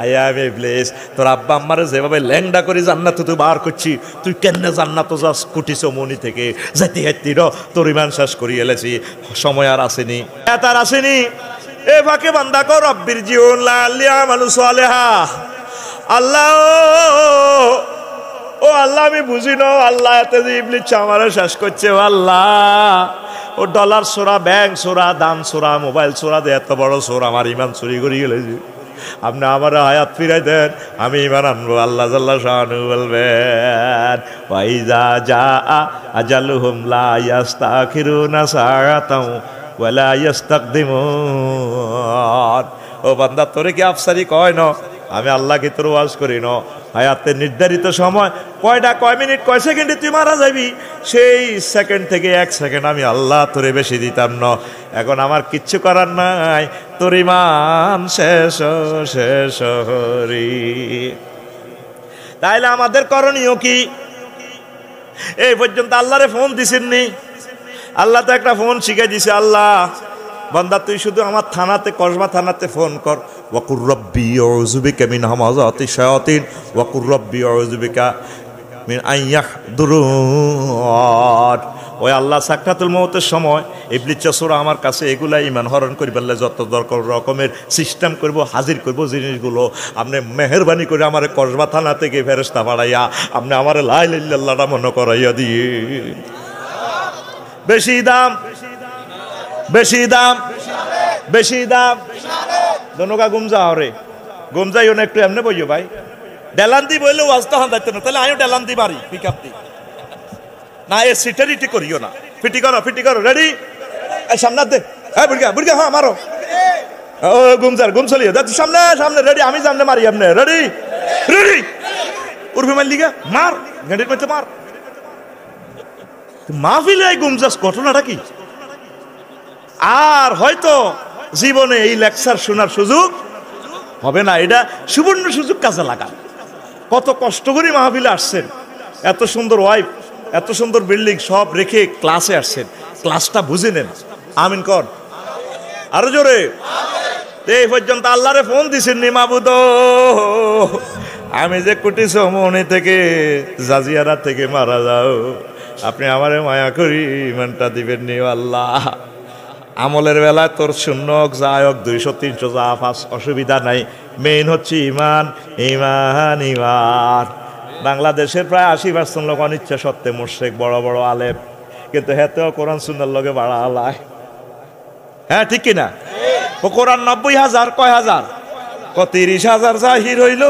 আয়া আমি ইবলিস, তোর আব্বা আম্মারে যেভাবে ল্যাংডা করে জান্নাত তুই বার করছি, তুই কেন জান্নাত যাস কুটি চমনি থেকে যেতে হেঁটি তোর ইমান শেষ করি এলেছি, সময় আর আসেনি, আর আসেনি। এ ফাঁকে বান্দা কর রব্বির জিউন লাআল্লি আমালু সালিহা। আল্লাহ ও আল্লাহ আমি বুঝি না, আল্লাহ এতে যে ইবলিস আমারে শেষ করছে, আল্লাহ ও ডলার সোরা, ব্যাংক সোরা, দান সোরা, মোবাইল সোরা দে এত বড় সোর আমার ইমান চুরি করে গেলেছি। আপনি আমার হায়াত ফিরাই দেন, আমি ইমান আনবো। আল্লাহ জাল্লা শানু বলবেন ওয়াইজা জা আজালুহুম লা ইস্তাখিরুনা সাআতাও ওয়া লা ইস্তাকদিমুন। ও বান্দা তোরে কি আফসারি কয় না, আমি আল্লাহকে তোর ওয়াজ করি না। হায়াতের নির্ধারিত সময় কয়টা, কয় মিনিট, কয় সেকেন্ডে তুই মারা যাবি, সেই সেকেন্ড থেকে 1 সেকেন্ড আমি আল্লাহ তোরে বেশি দিতাম না। এখন আমার কিচ্ছু করার নাই, তোর ইমান শেষ হরি। তাইলে আমাদের করণীয় কি? এই পর্যন্ত আল্লাহরে ফোন দিছেননি? আল্লাহ তো একটা ফোন শিখাই দিছে। আল্লাহ বান্দা তুই শুধু আমার থানাতে, কসবা থানাতে ফোন কর, ওয়াকুর রব্বি আউযু বিকা মিন হামাযাতিশ শায়াতিন ওয়াকুর রব্বি আউযু বিকা মিন আইয়াহদুরুন। ওই আল্লাহ সাকরাতুল মউতের সময় ইবলিস চসুরা আমার কাছে এগুলা ইমান হরণ করি বললে যত দরকার রকমের সিস্টেম করব, হাজির করব জিনিসগুলো, আপনি মেহরবানি করে আমার কসবা থানা থেকে ফেরেশতা পাঠাইয়া আপনি আমার লা ইলাহা ইল্লাল্লাহটা মনে করাইয়া দিয়ে। বেশি দাম, বেশি দাম, বেশি দাম, দোনোকা গুমজা হরে গুমজাইও না, একটু এমনি বইও ভাই। ডেলান্দি বইলে ওয়াজ তো হান্দাইতে না, তাহলে আমিও ডেলান্দি বাড়ি পিক আপ দি না, এ সিটারিটি করিও না। ফিটি করো, ফিটি করো, রেডি, সামনে দে, হ্যাঁ বুড়িয়া বুড়িয়া, হ্যাঁ মারো, ও ঘুম চলিয়ে সামনে সামনে রেডি, আমি সামনে মারি, আপনি রেডি রেডি উর্ফে মার লিগা মার গাড়ির মধ্যে মার। মাহফিলে এই গুমজাস ঘটনাটা কি? আর হয়তো জীবনে এই লেকচার শোনার সুযোগ হবে না। এটা সুবর্ণ সুযোগ কাজে লাগান। কত কষ্ট করে মাহফিলে আসছেন, এত সুন্দর ওয়াইফ, এত সুন্দর বিল্ডিং সব রেখে ক্লাসে আসছেন, ক্লাসটা বুঝে নেন। আমিন কর আরো জোরে। এই পর্যন্ত আল্লাহরে ফোন দিছেন নি মাবুদ, আমি যে কুটি সমনি থেকে জাজিয়ারা থেকে মারা যাও, আপনি আমারে মায়া করি ইমানটা দিবেন নি আল্লাহ। আমলের বেলায় তোর শূন্য যায় 200-300 যা পাস অসুবিধা নাই, মেইন হচ্ছে ইমান ইমান ইমান। বাংলাদেশের প্রায় 80% লোক অনিচ্ছা সত্ত্বে মুশরিক, বড় বড় আলেম, কিন্তু হেতেও কোরআন সুন্নাহর লগে বাড়া আলায়। হ্যাঁ ঠিক কিনা? ও কোরআন 90,000 কয় হাজার, 30,000 জাহির হইল।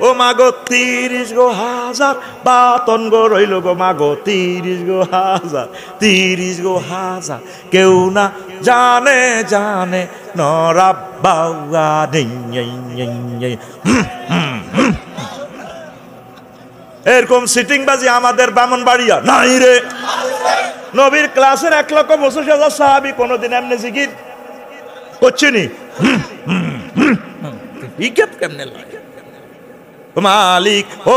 ও মাগো 30 গো হাজার বাতন গো রইল গো মাগো 30 গো হাজার 30 গো হাজার, কেউ না জানে জানে নরা বাউয়া। এরকম সিটিং বাজি আমাদের ব্রাহ্মণবাড়িয়া নাই রে। নবীর ক্লাসের 1,25,000 সাহাবী কোনদিন এমনি জিকির করছেনি? কেমনে লাগে মালিক ও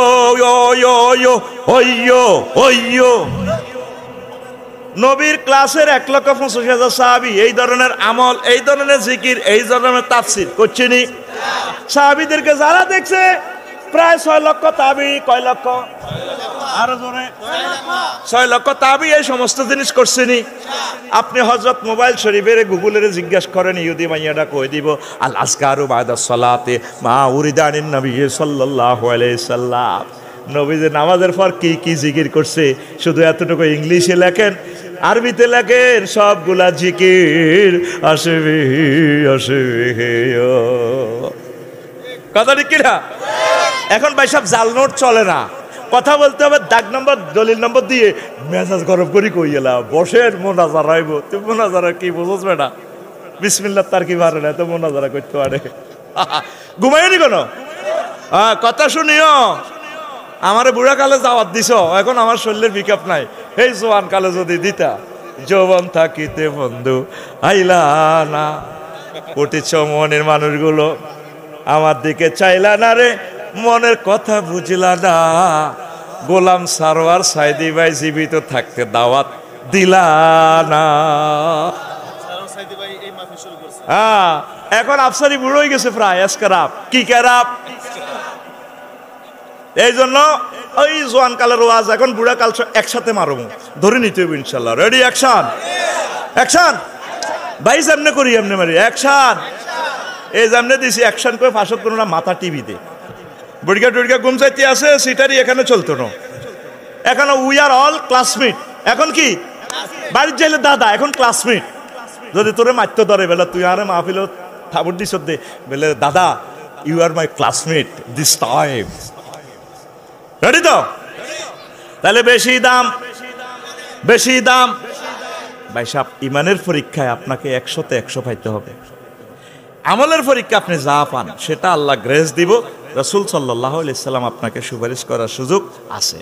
নবীর ক্লাসের 1,25,000 সাহাবী এই ধরনের আমল, এই ধরনের জিকির, এই ধরনের তাফসীর করছেনি? সাহাবীদেরকে যারা দেখছে প্রায় 6 লক্ষ তাবি। কয় লক্ষ? আরো জোরে। 6 লক্ষ তাবি এই সমস্ত জিনিস করছেনি। আপনি হযরত মোবাইল শরীফের গুগলের জিজ্ঞাসা করেন, ইহুদি মাইয়াটা কই দিব আল আজকারু বাদা সালাতে মা উরিদানিন নবী সাল্লাল্লাহু আলাইহি সাল্লাম। নবীজি নামাজের পর কি কি জিকির করছে শুধু এতটুকু ইংলিশে লেখেন, আরবিতে লেখেন, সবগুলা জিকির আসবে আসবে। কথা ঠিক কিনা? এখন ভাই সব জাল নোট চলে না, কথা বলতে হবে দাগ নম্বর দলিল নম্বর দিয়ে মেজাজ গরম করি কই এলা বসের মোনাজারা হইব। তুই মোনাজারা কি বুঝছ বেটা? বিসমিল্লাহ তার কি পারে না তো মোনাজারা করতে পারে? ঘুমাইনি কেন? কথা শুনিও, আমারে বুড়া কালে দাওয়াত দিছ, এখন আমার শরীরের পিকআপ নাই। এই জোয়ান কালে যদি দিতা, যৌবন থাকিতে বন্ধু আইলা না, উঠিছ মনের মানুষগুলো আমার দিকে চাইলা না রে, মনের কথা বুঝলা না। গোলাম সারোয়ার সাইদি ভাই জীবিত থাকতে দাওয়াত দিলা না। হ্যাঁ, এখন আফসারি বুড়ো হয়ে গেছে প্রায়। এসকারাপ কি ক্যারাপ? এই জন্য ওই জোয়ান কালের ওয়াজ এখন বুড়া কাল একসাথে মারবো, ধরে নিতে হবে ইনশাল্লাহ। Ready action action. ভাই যেমনে করি এমনি মারি অ্যাকশন। এই যেমনে দিছি অ্যাকশন করে ফাঁসত কোনো না মাথা টিভিতে বুড়িকা টুড়িকা ঘুম চাইতে আছে, সিটারি এখানে চলতো না। এখন উই আর অল ক্লাসমেট। এখন কি বাড়ির যাইলে দাদা, এখন ক্লাসমেট। যদি তোরে মারতে ধরে বেলা তুই আরে মাহফিল থাবর দিস দে বেলে দাদা you are my classmate this time. Ready তো? তাহলে বেশি দাম বেশি দাম। ভাই সাহেব, ইমানের পরীক্ষায় আপনাকে 100তে 100 পাইতে হবে। আমলের পরীক্ষা আপনি যা পান সেটা আল্লাহ গ্রেস দিব। রাসূল সাল্লাল্লাহু আলাইহি সাল্লাম আপনাকে সুপারিশ করার সুযোগ আছে।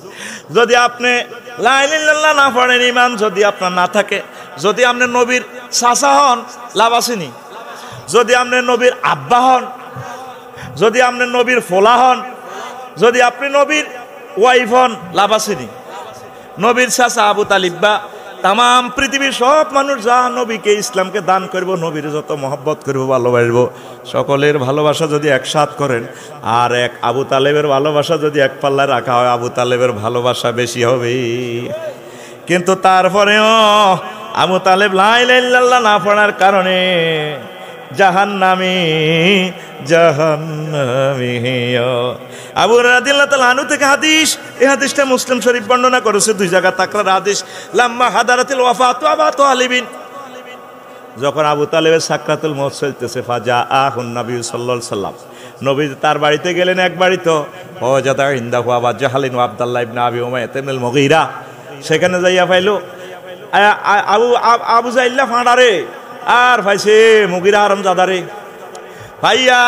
যদি আপনি লা ইলাহা ইল্লাল্লাহ না পড়েন, ইমান যদি আপনার না থাকে, যদি আপনি নবীর চাচা হন লাভ আসেনি, যদি আপনি নবীর আব্বা হন, যদি আপনি নবীর ফোলা হন, যদি আপনি নবীর ওয়াইফ হন, লাভ আসেনি। নবীর চাচা আবু তালিব বা তাম পৃথিবীর সব মানুষ যা নবীকে ইসলামকে দান করব, নবীর যত মহব্বত করবো ভালোবাসব, সকলের ভালোবাসা যদি একসাথ করেন আর এক আবু তালেবের ভালোবাসা যদি এক পাল্লায় রাখা হয়, আবু তালেবের ভালোবাসা বেশি হবে। কিন্তু তারপরেও আবু তালেব লা ইলাহা ইল্লাল্লাহ না পড়ার কারণে জাহান্নামী জাহান্নামী। আবু রাদিয়াল্লাহু তাআলা আনহু থেকে হাদিস, এই হাদিসটা মুসলিম শরীফ বর্ণনা করেছে, 2 জায়গা তাকরার হাদিস। লাম্মা হাদারাতিল ওয়াফাতু আবা তালিবিন, যখন আবু তালেবের সাকরাতুল মউত চলতেছে, ফাজা আহুন নবী সাল্লাল্লাহু আলাইহি সাল্লাম, নবী তার বাড়িতে গেলেন। এক বাড়ি তো ওয়াজাদা ইনদাহু আবা জাহালিন ওয়া আব্দুল্লাহ ইবনে আবি উমাইয়া ইবনুল মুগীরা। সেখানে যাইয়া পাইলো আবু জাইল্লা ফাঁড়ারে আর ভাইছে মুগিরা আরামজাদারে। ভাইয়া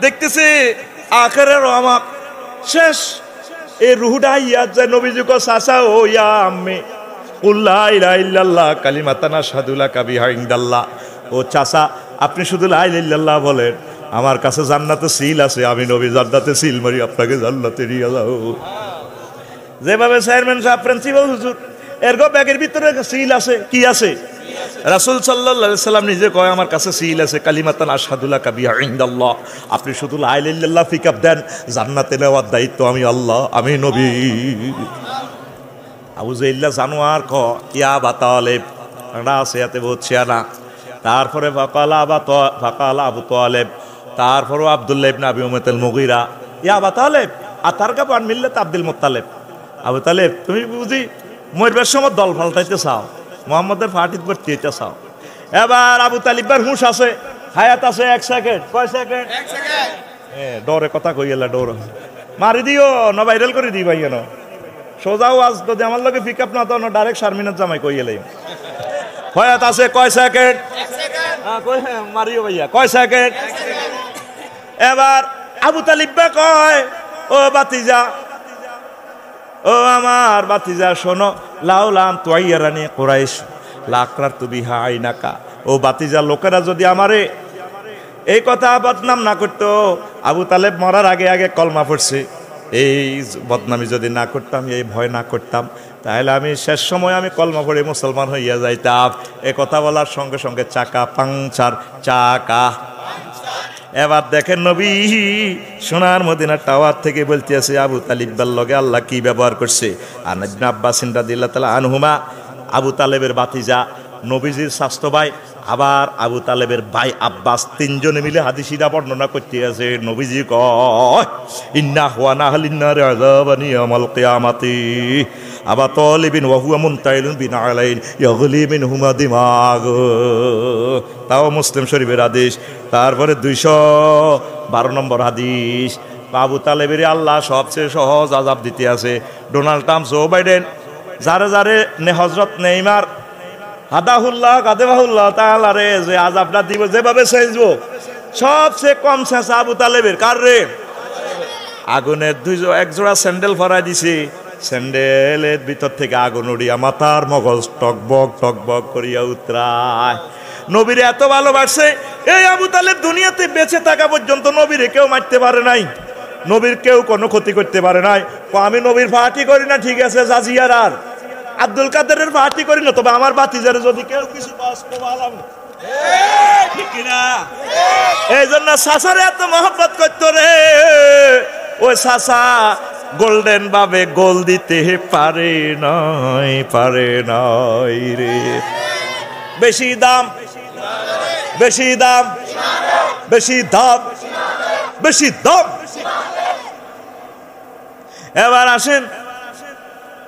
দেখতেছি আখেরের রহমত শেষ, এই রুহুটা ইয়া যায় নবীজি কো চাচা ও ইয়া আম্মি কুল লা ইলাহা ইল্লাল্লাহ কালিমাতান আশহাদু লাকা বিহা ইনদাল্লাহ। ও চাচা আপনি শুধু লা ইলাহা ইল্লাল্লাহ বলেন, আমার কাছে জান্নাতে সিল আছে, আমি নবী জান্নাতে সিল মারি আপনাকে জান্নাতে নিয়ে যাও। যেভাবে চেয়ারম্যান সাহেব প্রিন্সিপাল হুজুর এরকম ব্যাগের ভিতরে সিল আছে, কি আছে? রাসূল সাল্লাল্লাহু আলাইহি সাল্লাম নিজে কয় আমার কাছে সিল আছে কালিমাতান আশহাদু লাকা বিহা ইনদাল্লাহ। আপনি শুধু লা ইলাহা ইল্লাল্লাহ পিকআপ দেন, জান্নাতে নেওয়ার দায়িত্ব আমি আল্লাহ, আমি নবী। আবু জাইল্লা জানোয়ার ক ইয়া আবা তালেব, এটা আছে এতে বহুত ছিয়ানা। তারপরে ফাকালা আবু তালেব, তারপরে আব্দুল্লাহ ইবনে আবি উমাইয়াতুল মুগীরা, ইয়া আবা তালেব আতারগাবু আন মিল্লাত আব্দুল মুত্তালিব। আবু তালেব তুমি বুঝি মরবার সময় দল পাল্টাইতে চাও, মুহাম্মদের ফাটিত ভর্তি হইতে চাও। এবার আবু তালিবার হুঁশ আছে, হায়াত আছে 1 সেকেন্ড। কয় সেকেন্ড? 1 সেকেন্ড। ডরে কথা কইলা, ডর মারি দিও না ভাইরাল করে দি ভাই, কেন সোজাও আজ যদি আমার লগে পিক আপ না তো ডাইরেক্ট শারমিনার জামাই কই এলাই। হায়াত আছে কয় সেকেন্ড? 1 সেকেন্ড। হ্যাঁ মারিও ভাইয়া, কয় সেকেন্ড? 1 সেকেন্ড। এবার আবু তালিব কয় ও বাতিজা, ও আমার বাতিজা শোনো, লাউলাম তুয়াইয়ারানি কুরাইশ লাকরারতু বিহা আইনাকা। ও বাতিজা লোকেরা যদি আমারে এই কথা বদনাম না করতো, আবু তালেব মরার আগে আগে কলমা পড়ছে, এই বদনামি যদি না করতাম, এই ভয় না করতাম, তাহলে আমি শেষ সময় আমি কলমা পড়ে মুসলমান হইয়া যাইতাম। এ কথা বলার সঙ্গে সঙ্গে চাকা পাংচার, চাকা। এবার দেখেন নবী সোনার মদিনার টাওয়ার থেকে বলতে আছে আবু তালিবার লগে আল্লাহ কি ব্যবহার করছে। আর ইবনে আব্বাস রাদিয়াল্লাহু তাআলা আনহুমা, আবু তালেবের ভাতিজা, নবীজির স্বাস্থ্য ভাই, আবার আবু তালেবের ভাই আব্বাস, তিনজনে মিলে হাদিসিটা বর্ণনা করতে আছে। নবীজি কয় ইন্না হুয়ানা হালিন্নার আযাবানি ইয়াউমাল কিয়ামাতি আবা তালিবিন ওয়া হুয়া মুনতাইলুন বিনা আলাইন ইয়াগলি মিনহুমা দিমাগ। তাও মুসলিম শরীফের হাদিস। তারপরে 212 নম্বর হাদিস, আবু তালেবের আল্লাহ সবচেয়ে সহজ আযাব দিতে আছে। ডোনাল্ড ট্রাম্প, জো বাইডেন, যারে যারে হযরত নেইমার হাদাহুল্লাহ কাদেবাহুল্লাহ তাআলা রে যে আযাবটা দিব, যেভাবে সেজবো সবচেয়ে কম শেষ আবু তালেবের। কার রে? আগুনের এক জোড়া স্যান্ডেল ভরাই দিছি, স্যান্ডেলের ভিতর থেকে আগুন উড়িয়া মাথার মগজ টকবক টকবক করিয়া উতরায়। নবীরে এত ভালোবাসে এই আবু তালেব দুনিয়াতে বেঁচে থাকা পর্যন্ত নবীরে কেউ মারতে পারে নাই, নবীর কেউ কোনো ক্ষতি করতে পারে নাই। আমি নবীর ফাটি করি না ঠিক আছে, জাজিয়ার আর আব্দুল কাদেরের ফাটি করি না, তবে আমার বাতিজারে যদি কেউ কিছু ঠিক কিনা। এই জন্য সাসারে এত মহব্বত করতো রে, ওই সাসা গোল্ডেন ভাবে গোল দিতে পারে নয়, পারে নয় রে। বেশি দাম, বেশি দাম, বেশি দাম, বেশি দাম। এবার আসেন,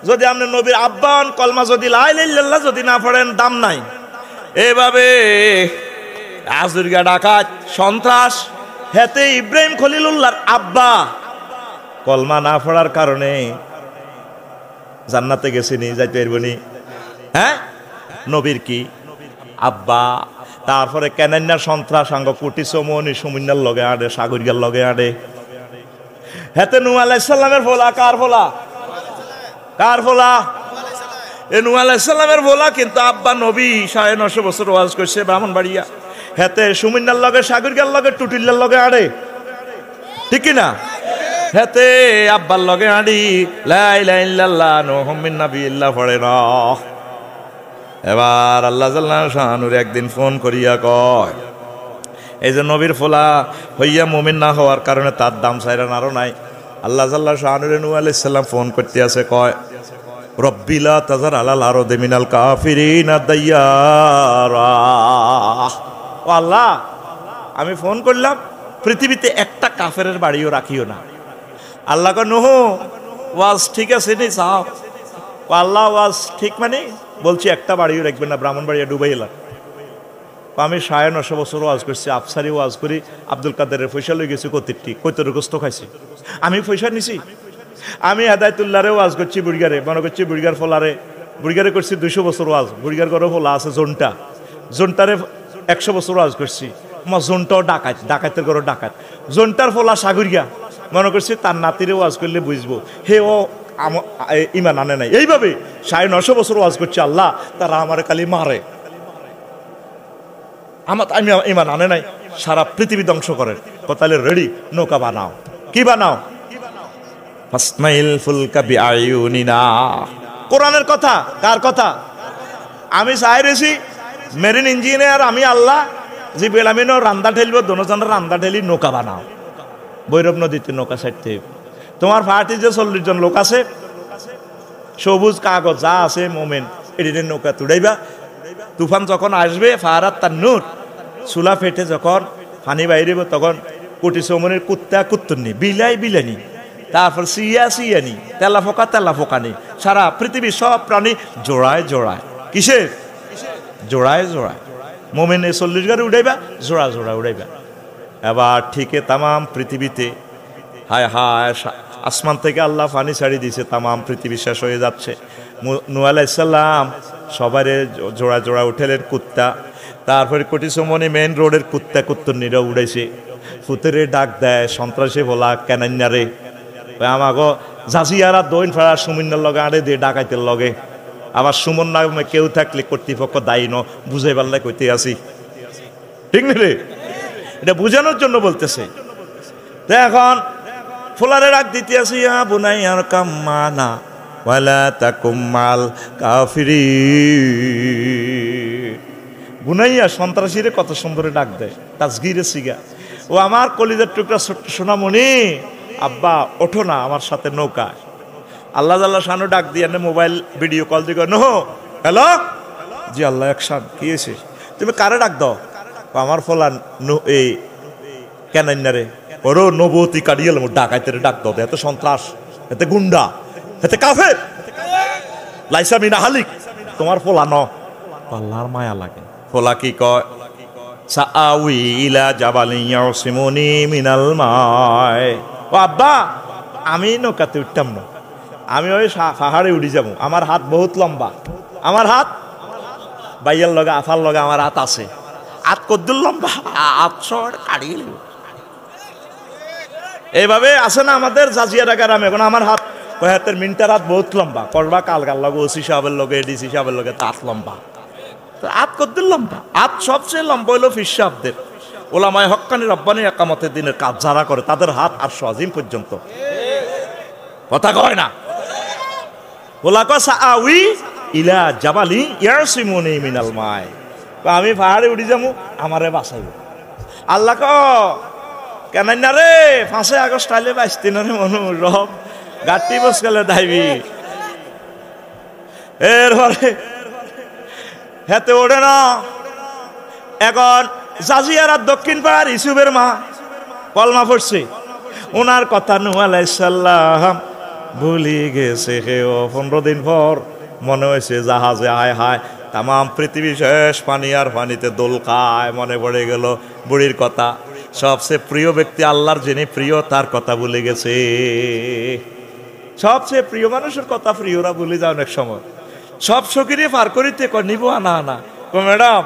যদি আপনি নবীর আব্বান কলমা যদি লা ইলাহা ইল্লাল্লাহ যদি না পড়েন, দাম নাই। এভাবে আজুরগা ডাকাত সন্ত্রাস, হেতে ইব্রাহিম খলিলুল্লাহর আব্বা কলমা না পড়ার কারণে জান্নাতে গেছিনি, যাইতে পারবনি। হ্যাঁ, নবীর কি আব্বা। তারপরে কেনান্যার সন্ত্রাস আঙ্গ কুটি চমনি সুমিন্নার লগে আডে, সাগরিয়ার লগে আডে। হেতে নূহ আলাইহিস সালামের ফোলা, কার ফোলা? কার ফোলা? এ নূহ আলাইহিস সালামের ফোলা, কিন্তু আব্বা নবী 950 বছর ওয়াজ করছে ব্রাহ্মণবাড়িয়া। হেতে সুমিন্নার লগে, সাগরিয়ার লগে, টুটিল্লার লগে আডে, ঠিক কি না? হেতে আব্বার লগে আডি লা ইলাহা ইল্লাল্লাহ মুহাম্মাদুর নাবিয়্যুল্লাহ পড়ে না। এবার আল্লাহ জাল্লাহু শানুর একদিন ফোন করিয়া কয়, এই যে নবীর ফোলা হইয়া মুমিন না হওয়ার কারণে তার দাম চাইরান আরো নাই। আল্লাহ জাল্লাহু শানুরে নূহ আলাইহিস সালাম ফোন করতে আছে, কয় রব্বি লা তাযার আলাল আরদি মিনাল কাফিরিনা দাইয়ারা। ও আল্লাহ, আমি ফোন করলাম, পৃথিবীতে একটা কাফেরের বাড়িও রাখিও না। আল্লাহ কয় নূহ ওয়াজ ঠিক আছে নি চাও? আল্লাহ ওয়াজ ঠিক মানে বলছি একটা বাড়িও রাখবেন না, ব্রাহ্মণবাড়িয়া ডুবাই এলাম। আমি 950 বছর ওয়াজ করছি, আফসারি ওয়াজ করি, আব্দুল কাদেরের পয়সা লই গেছি, কতির গোস্ত খাইছি, আমি পয়সা নিছি। আমি হেদায়তুল্লাহরে ওয়াজ করছি, বুড়িগারে মনে করছি, বুড়িগার ফলারে, বুড়িগারে করছি 200 বছর ওয়াজ। বুড়িগার ঘরে ফোলা আছে জোনটারে 100 বছর ওয়াজ করছি। জোনটাও ডাকাত, ডাকাতের ঘরও ডাকাত। জোনটার ফলা সাগরিয়া মনে করছি তার নাতিরে ওয়াজ করলে বুঝবো, হে ও ইমান আনে নাই। এইভাবে 950 বছর ওয়াজ করছে, আল্লাহ তারা আমার খালি মারে, আমি ইমান আনে নাই, সারা পৃথিবী ধ্বংস করেন। তাহলে রেডি, নৌকা বানাও। কি বানাও? ফাসমাইল ফুলকা বিআয়ুনিনা। কোরআনের কথা, কার কথা? আমি চাই রেছি মেরিন ইঞ্জিনিয়ার, আমি আল্লাহ যে বেলামিনো রান্দা ঠেলবো, দোনোজনের রান্দা ঠেলি নৌকা বানাও। ভৈরব নদীতে নৌকা সাইডতে তোমার পার্টি যে 40 জন লোক আছে, সবুজ কাগজ যা আছে মোমেন এটিতে নৌকা তুড়াইবা। তুফান যখন আসবে, ফারাত তার নূর, চুলা ফেটে যখন পানি বাইরেব, তখন কোটি চৌমনের কুত্তা কুত্তুন্নি, বিলাই বিলানি, তারপর সিয়ানি, তেলা ফোকানি, সারা পৃথিবীর সব প্রাণী জোড়ায় জোড়ায়। কিসের? জোড়ায় জোড়ায়। মোমেনে 40 গাড়ি উড়াইবা, জোড়া জোড়া উড়াইবা। এবার ঠিকই তামাম পৃথিবীতে হায় হায়, আসমান থেকে আল্লাহ পানি ছাড়ি দিয়েছে, তামাম পৃথিবী শেষ হয়ে যাচ্ছে। নূহ আলাইহিস সালাম সবারে জোড়া জোড়া উঠেলেন কুত্তা। তারপরে কোটি চৌমনি মেইন রোডের কুত্তা কুত্তুন্নিরা উড়াইছে। ফুতেরে ডাক দেয়, সন্ত্রাসী বলা কেনাইনারে আমাগো জাজিয়ারা দইন ফাড়া সুমিন্নার লগে আড়ে দিয়ে ডাকাইতের লগে। আবার সুমন নামে কেউ থাকলে কর্তৃপক্ষ দায়ী ন, বুঝাই পারলে কইতে আসি, ঠিক না রে? এটা বুঝানোর জন্য বলতেছে। তো এখন ফোলারে ডাক দিতে আসি, বুনাই আর কাম্মানা ওয়ালা তাকুম্মাল কাফিরিন। বুনাইয়া সন্ত্রাসীরে কত সুন্দরে ডাক দেয়, তাসগীরে সিগা। ও আমার কলিজার টুকরা ছোট্ট সোনামণি, আব্বা ওঠো না আমার সাথে নৌকায়। আল্লাহ আল্লাহ শানু ডাক দিয়ে মোবাইল ভিডিও কল দিয়ে, নো হ্যালো, জি আল্লাহ একসান, কি হয়েছে? তুমি কারে ডাক দাও? আমার ফলা এই কেনাইনারে, ওরও নবতী কাটিয়ে ডাকাইতে ডাক দাও, এত সন্ত্রাস, এতে গুন্ডা, এতে কাফের, লাইসা মিনা হালিক, তোমার ফলা ন। আল্লাহর মায়া লাগে। ফলা কি কয়? সাআউই ইলা জাবালিন ইয়াসিমুনি মিনাল মায়। ও আব্বা, আমি নৌকাতে উঠতাম না, আমি ওই পাহাড়ে উঠে যাবো। আমার হাত বহুত লম্বা, আমার হাত বাইয়ার লগে আফার লগে আমার হাত আছে। হাত কদ্দুর লম্বা, হাত সর কাটিয়ে গেল। এইভাবে আছে না আমাদের জাজিয়ারা গ্রামে। এখন আমার হাত হাতের মিনটার হাত বহুত লম্বা, করবা কালকার লগে ওসি সাহেবের লগে এডিসি সাহেবের লগে তাঁত লম্বা। হাত কদ্দুর লম্বা? হাত সবচেয়ে লম্বা হইল ফির সাহেবদের। ওলামায়ে হক্কানি রব্বানি একামতের দিনের কাজ যারা করে, তাদের হাত আরশ আজিম পর্যন্ত। কথা কয় না? ওলা কয় সাআউই ইলা জাবালি ইয়াসিমুনি মিনাল মায়। আমি পাহাড়ে উঠি যাবো, আমারে বাঁচাইব। আল্লাহ ক কেন না রে, 5 আগস্ট আইলে 22 দিনের মনু রব গাটি বসকালে দাইবি। এরপরে হেতে ওঠে না। এখন জাজিয়ারা দক্ষিণ পাড়ার ইসুফের মা কলমা পড়ছে, ওনার কথা নূহ আলাইহিস সালাম ভুলি গেছে। ও 15 দিন পর মনে হয়েছে জাহাজে হায় হায় তামাম পৃথিবী শেষ, পানি আর পানিতে দোল খায়। মনে পড়ে গেল বুড়ির কথা। সবচেয়ে প্রিয় ব্যক্তি আল্লাহর যিনি প্রিয়, তার কথা ভুলে গেছে। সবচেয়ে প্রিয় মানুষের কথা প্রিয়রা ভুলে যায় অনেক সময়। সব সকিরে পার করিতে নিব আনা আনা, ম্যাডাম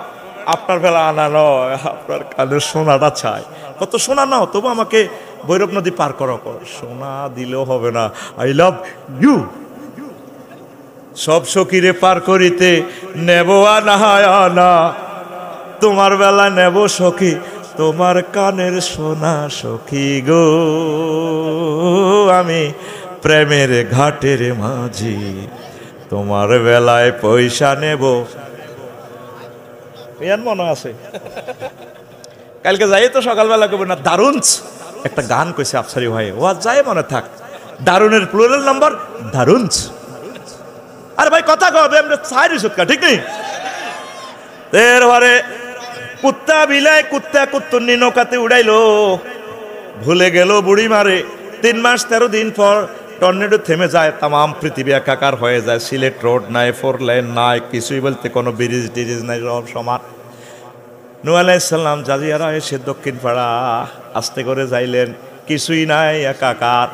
আপনার বেলা আনা নয়, আপনার কানের সোনাটা চাই। কত সোনা নাও, তবু আমাকে ভৈরব নদী পার করো। সোনা দিলেও হবে না, আই লাভ ইউ। সব সকিরে পার করিতে নেব আনা আনা, তোমার বেলা নেব সখী তোমার কানের সোনা সখী গো। আমি প্রেমের ঘাটের মাঝি, তোমার বেলায় পয়সা নেব। মনে আছে কালকে যাই তো সকালবেলা কবে না, দারুণ একটা গান কইছে আফসারি ভাই, ও যাই মনে থাক। দারুণের প্লুরাল নাম্বার দারুণ। আরে ভাই কথা কবে আমরা সাইরি সুৎকা, ঠিক নেই? এরপরে কুত্তা বিলাই কুত্তা কুত্তুন্নি নৌকাতে উড়াইলো, ভুলে গেল বুড়ি মারে। 3 মাস 13 দিন পর টর্নেডো থেমে যায়, তামাম পৃথিবী একাকার হয়ে যায়। সিলেট রোড নাই, 4 লেন নাই, কিছুই বলতে কোনো ব্রিজ টিরিজ নাই, সব সমান। নূহ আলাইহিস সালাম জাজিয়ারা এসে দক্ষিণ পাড়া আস্তে করে যাইলেন, কিছুই নাই, একাকার।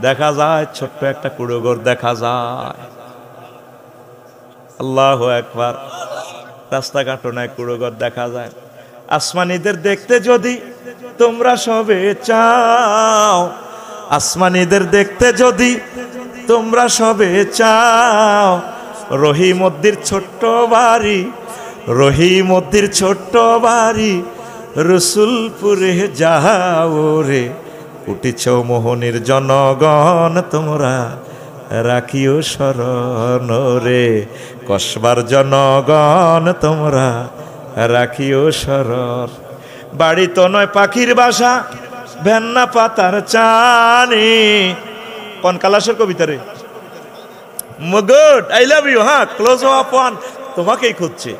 দেখা যায় ছোট্ট একটা কুড়োঘর দেখা যায়। আল্লাহু আকবার। রাস্তাঘাটও নাই, কুড়োঘর দেখা যায়। আসমানীদের দেখতে যদি তোমরা সবে চাও, আসমানীদের দেখতে যদি তোমরা সবে চাও, রহিমদ্দির ছোট্ট বাড়ি, রহিমদ্দির ছোট্ট বাড়ি রসুলপুরে যাও রে। উঠিছ মোহনের জনগণ তোমরা রাখিও শরণ রে, কসবার জনগণ তোমরা রাখিও শরণ। বাড়ি তো নয় পাখির বাসা, ভেন্না পাতার চানি। কোন কালাসের কবিতা রে? Good, I love you. হ্যাঁ, ক্লোজ আপ ওয়ান তোমাকেই খুঁজছে।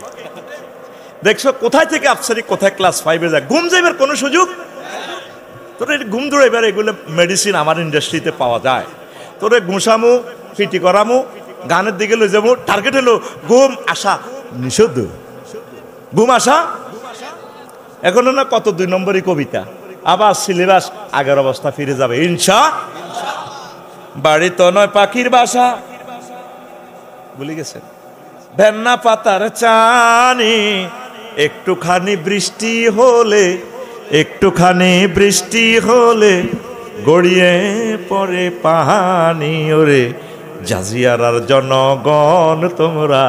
দেখছো কোথায় থেকে আফসারি, কোথায় ক্লাস 5-এ যায়। ঘুম যাইবার কোনো সুযোগ তোরে, ঘুম দৌড়াইবার এগুলো মেডিসিন আমার ইন্ডাস্ট্রিতে পাওয়া যায়। তোরে ঘুষামু, ফিটি করামু, গানের দিকে লই যাবো। টার্গেট হলো ঘুম আসা নিষিদ্ধ, ঘুম আসা। এখনো না কত 2 নম্বরই কবিতা, আবার সিলেবাস আগের অবস্থা ফিরে যাবে ইনশা। বাড়ি তো নয় পাখির বাসা, ভুলে গেছেন, ভেন্না পাতার চানি। একটুখানি বৃষ্টি হলে, একটুখানি বৃষ্টি হলে গড়িয়ে পড়ে পানি ওরে। জাজিয়ারার জনগণ তোমরা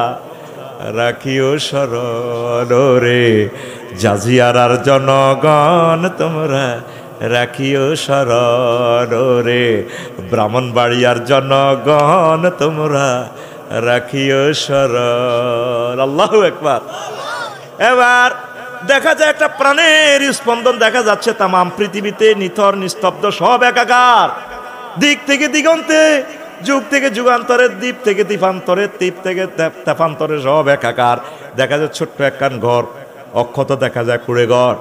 রাখিও শরণ রে, জাজিয়ারার জনগণ তোমরা রাখিও শরণ রে। ব্রাহ্মণবাড়িয়ার জনগণ তোমরা রাখিও শরণ। আল্লাহু আকবার। এবার দেখা যায় একটা প্রাণের স্পন্দন দেখা যাচ্ছে তামাম পৃথিবীতে, নিথর নিস্তব্ধ, সব একাকার। দিক থেকে দিগন্তে, যুগ থেকে যুগান্তরের, দ্বীপ থেকে দ্বীপান্তরের, দ্বীপ থেকে তেপান্তরে সব একাকার। দেখা যায় ছোট্ট একখান ঘর, অক্ষত দেখা যায় কুড়ে ঘর।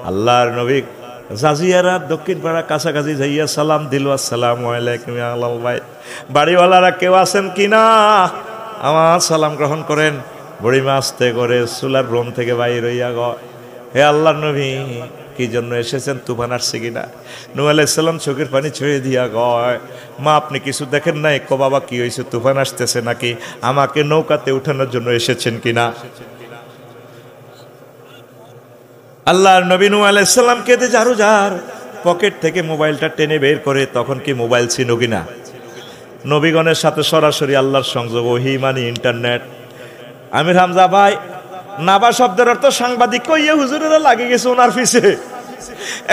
আল্লাহর নবী জাজিয়ারা দক্ষিণ পাড়া কাছাকাছি যাইয়া সালাম দিল, আসসালামু আলাইকুম ইয়া আহলাল বাইত। বাড়িওয়ালারা কেউ আছেন কিনা, আমার সালাম গ্রহণ করেন। বুড়িমা আস্তে করে চুলার রুম থেকে বাইর হইয়া গয়, হে আল্লাহর নবী কি জন্য এসেছেন, তুফান আসছে কিনা? নূহ আলাইহিস সালাম চোখের পানি ছুঁয়ে দিয়া গয়, মা আপনি কিছু দেখেন নাই? কো বাবা কি হয়েছে, তুফান আসতেছে নাকি? আমাকে নৌকাতে উঠানোর জন্য এসেছেন কিনা? আল্লাহর নবী নূহ আলাইহিস সালাম কেঁদে ঝাড়ু ঝাড় পকেট থেকে মোবাইলটা টেনে বের করে, তখন কি মোবাইল ছিল কিনা? নবীগণের সাথে সরাসরি আল্লাহর সংযোগ, ওহী মানে ইন্টারনেট। আমির হামজা ভাই, নাবা শব্দের অর্থ সাংবাদিক, কইয়ে হুজুরেরা লাগে গেছে ওনার পিছে।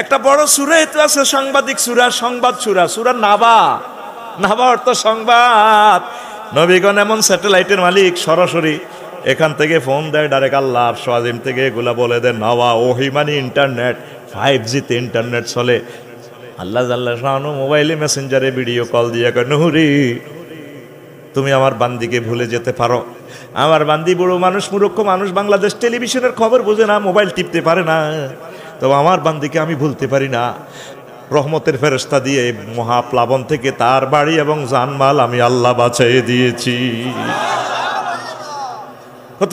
একটা বড় সূরা তো আছে সাংবাদিক সূরা, সংবাদ সূরা, সূরা নাবা। নাবা অর্থ সংবাদ। নবীগণ এমন স্যাটেলাইটের মালিক, সরাসরি এখান থেকে ফোন দেয় ডাইরেক্ট আল্লাহর সোয়াজিম থেকে, এগুলা বলে দেন নাওয়া। ওহী মানে ইন্টারনেট, 5G-তে ইন্টারনেট চলে। আল্লাহ জাল্লা শানু মোবাইলে মেসেঞ্জারে ভিডিও কল দিয়ে কয়, নুহুরি তুমি আমার বান্দিকে ভুলে যেতে পারো। আমার বান্দি বড় মানুষ, মূর্খ মানুষ, বাংলাদেশ টেলিভিশনের খবর বোঝে না, মোবাইল টিপতে পারে না, তো আমার বান্দিকে আমি ভুলতে পারি না। রহমতের ফেরেশতা দিয়ে মহাপ্লাবন থেকে তার বাড়ি এবং জানমাল আমি আল্লাহ বাঁচিয়ে দিয়েছি।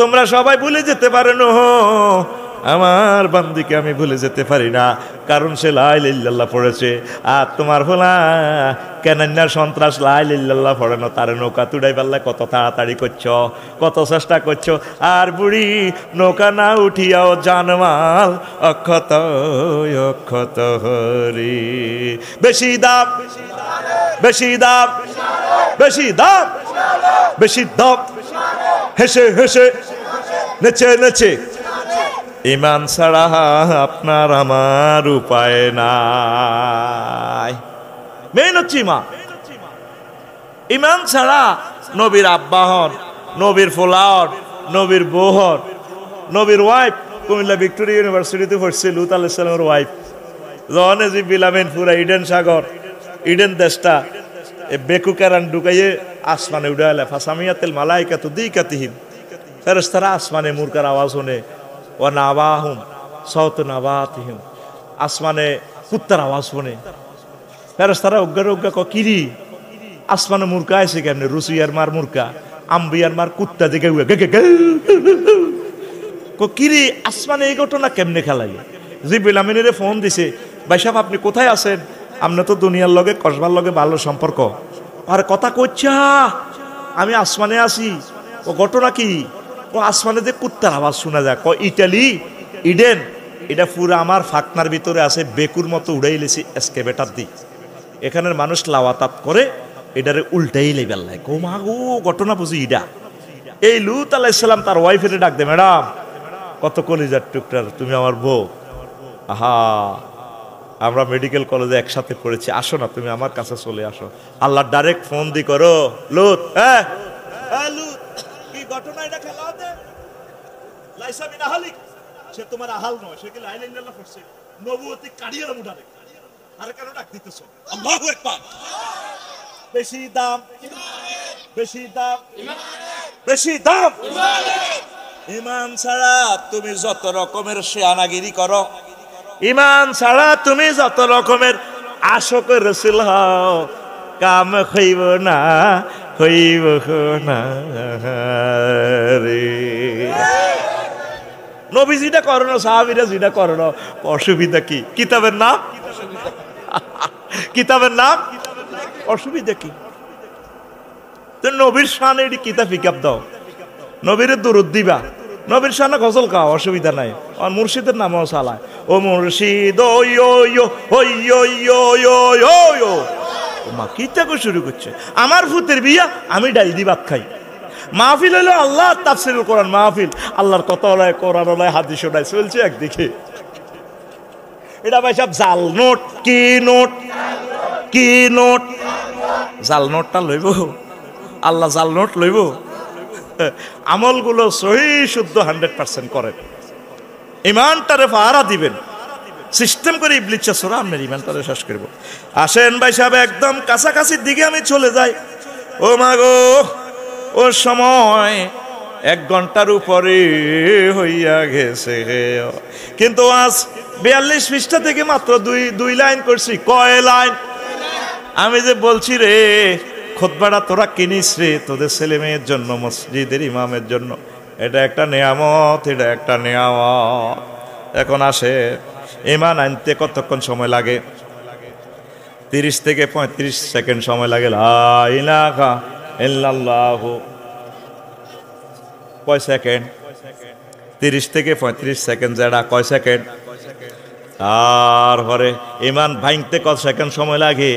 তোমরা সবাই ভুলে যেতে পারেন, আমার বান্দিকে আমি ভুলে যেতে পারি না, কারণ সে লা ইলাহা ইল্লাল্লাহ পড়েছে। আর তোমার ভোলা কেনান্যার সন্ত্রাস লা ইলাহা ইল্লাল্লাহ পড়ে না, তার নৌকা তুড়াই পারলে কত তাড়াতাড়ি করছো, কত চেষ্টা করছো। আর বুড়ি নৌকা না উঠিয়াও জানমাল অক্ষত অক্ষত হরি। বেশি দাম, বেশি দাম, বেশি দাম, বেশি দাম, হেসে হেসে নেচে নেচে। ইমান ছাড়া আপনার আমার উপায় নাই। মেন হচ্ছে ইমান। ইমান ছাড়া নবীর আব্বা হন, নবীর ফোলা হন, নবীর বউ হন, নবীর ওয়াইফ কুমিল্লা ভিক্টোরিয়া ইউনিভার্সিটিতে পড়ছে লুত আলাইহিস সালামের ওয়াইফ। জনে জিবিলামেন পুরা ইডেন সাগর, ইডেন দেশটা বেকুকারান ঢুকাইয়ে আসমানে উড়াইলে, ফাসামিয়াতিল মালাইকাতু দিকাতিহিম, ফেরেশতারা আসমানে মুরকার আওয়াজ শুনে, ও নাবাহুম সাউত নাবাতিহিম, আসমানে কুত্তার আওয়াজ শুনে। ফেরেশতারা উগ্গার উগ্গা ক কিরি আসমানে মুরকা আছে কেমনে? রুসিয়ার মার মুরকা, আম্বিয়ার মার কুত্তা দিকে কিরি আসমানে এই ঘটনা কেমনে খেলাই? জিবরিল আমিনের ফোন দিছে, ভাই সাহেব আপনি কোথায় আছেন? আপনি তো দুনিয়ার লগে কসবার লগে ভালো সম্পর্ক, আর কথা কইছা আমি আসমানে আছি। ও ঘটনা কি? ও আসমানে যে কুত্তার আওয়াজ শোনা যায়। ক ইটালি, ইডেন, এটা পুরো আমার ফাকনার ভিতরে আছে, বেকুর মতো উড়াই লেছি এসকেভেটার দি। এখানের মানুষ লাওয়াতাত করে এটারে উল্টাই লেবেল লাই। কো মা গো, ঘটনা বুঝি ইডা। এই লুত আলাইহিস সালাম তার ওয়াইফের ডাক দে, ম্যাডাম কত কলিজার টুকটার, তুমি আমার বউ, আহা আমরা মেডিকেল কলেজে একসাথে পড়েছি, আসো না তুমি আমার কাছে চলে আসো। আল্লাহ ডাইরেক্ট ফোন দি করো, লুত হ্যাঁ লুত কি ঘটনা, এটা খেলা দে লাইসা মিন আহলিক, সে তোমার আহাল নয়, সে কি লা ইলাহা ইল্লাল্লাহ পড়ছে, নবুয়তি কাড়িয়ে মুডারে, আর কেন ডাক দিতেছো? আল্লাহু আকবার। বেশি দাম বেশি দাম বেশি দাম ইমান ছাড়া তুমি যত রকমের শিয়ানাগিরি করো, ইমান ছাড়া তুমি যত রকমের আশক রসুল হও, কাম হইব না হইব না রে। নবীজিটা করো না, সাহাবীরা যেটা করো না, অসুবিধা কি? কিতাবের নাম, কিতাবের নাম, অসুবিধা কি? তো নবীর শানে এটি কিতাব ফিকাব দাও, নবীর দুরুদ দিবা, নবীর শানে গজল গাও, অসুবিধা নাই। আর মুর্শিদের নামও চালায়, ও মুর্শিদ ও মা কিতাবও শুরু করছে। আমার ভূতের বিয়া, আমি ডাল দি ভাত খাই। মাহফিল হলো আল্লাহ তাফসীরুল কোরআন মাহফিল, আল্লাহর কথা হলায়, কোরআন হলায়, হাদিস ওলায় চলছে একদিকে। এটা ভাই সব জাল নোট। কি নোট? কি নোট? জাল নোটটা লইব আল্লাহ, জাল নোট লইব। আমলগুলো সহি শুদ্ধ 100% করেন, ইমানটারে পাহারা দিবেন, সিস্টেম করে ইবলিসের ছোরা আপনার ইমানটারে শেষ করব। আসেন ভাই সাহেব, একদম কাছাকাছির দিকে আমি চলে যাই। ও মাগো, ও সময় 1 ঘন্টার উপরে হইয়া গেছে, কিন্তু আজ 42 পৃষ্ঠা থেকে মাত্র দুই লাইন করছি। কয় লাইন? আমি যে বলছি রে, খুতবাটা তোরা কিনিস রে তোদের ছেলে মেয়ের জন্য, মসজিদের ইমামের জন্য, এটা একটা নেয়ামত, এটা একটা নেয়ামত। এখন আসে, ইমান আনতে কতক্ষণ সময় লাগে? 30 থেকে 35 সেকেন্ড সময় লাগে। লা ইলাহা ইল্লাল্লাহু কয় সেকেন্ড? 30 থেকে 35 সেকেন্ড। যেটা কয় সেকেন্ড? তারপরে ইমান ভাঙতে কত সেকেন্ড সময় লাগে?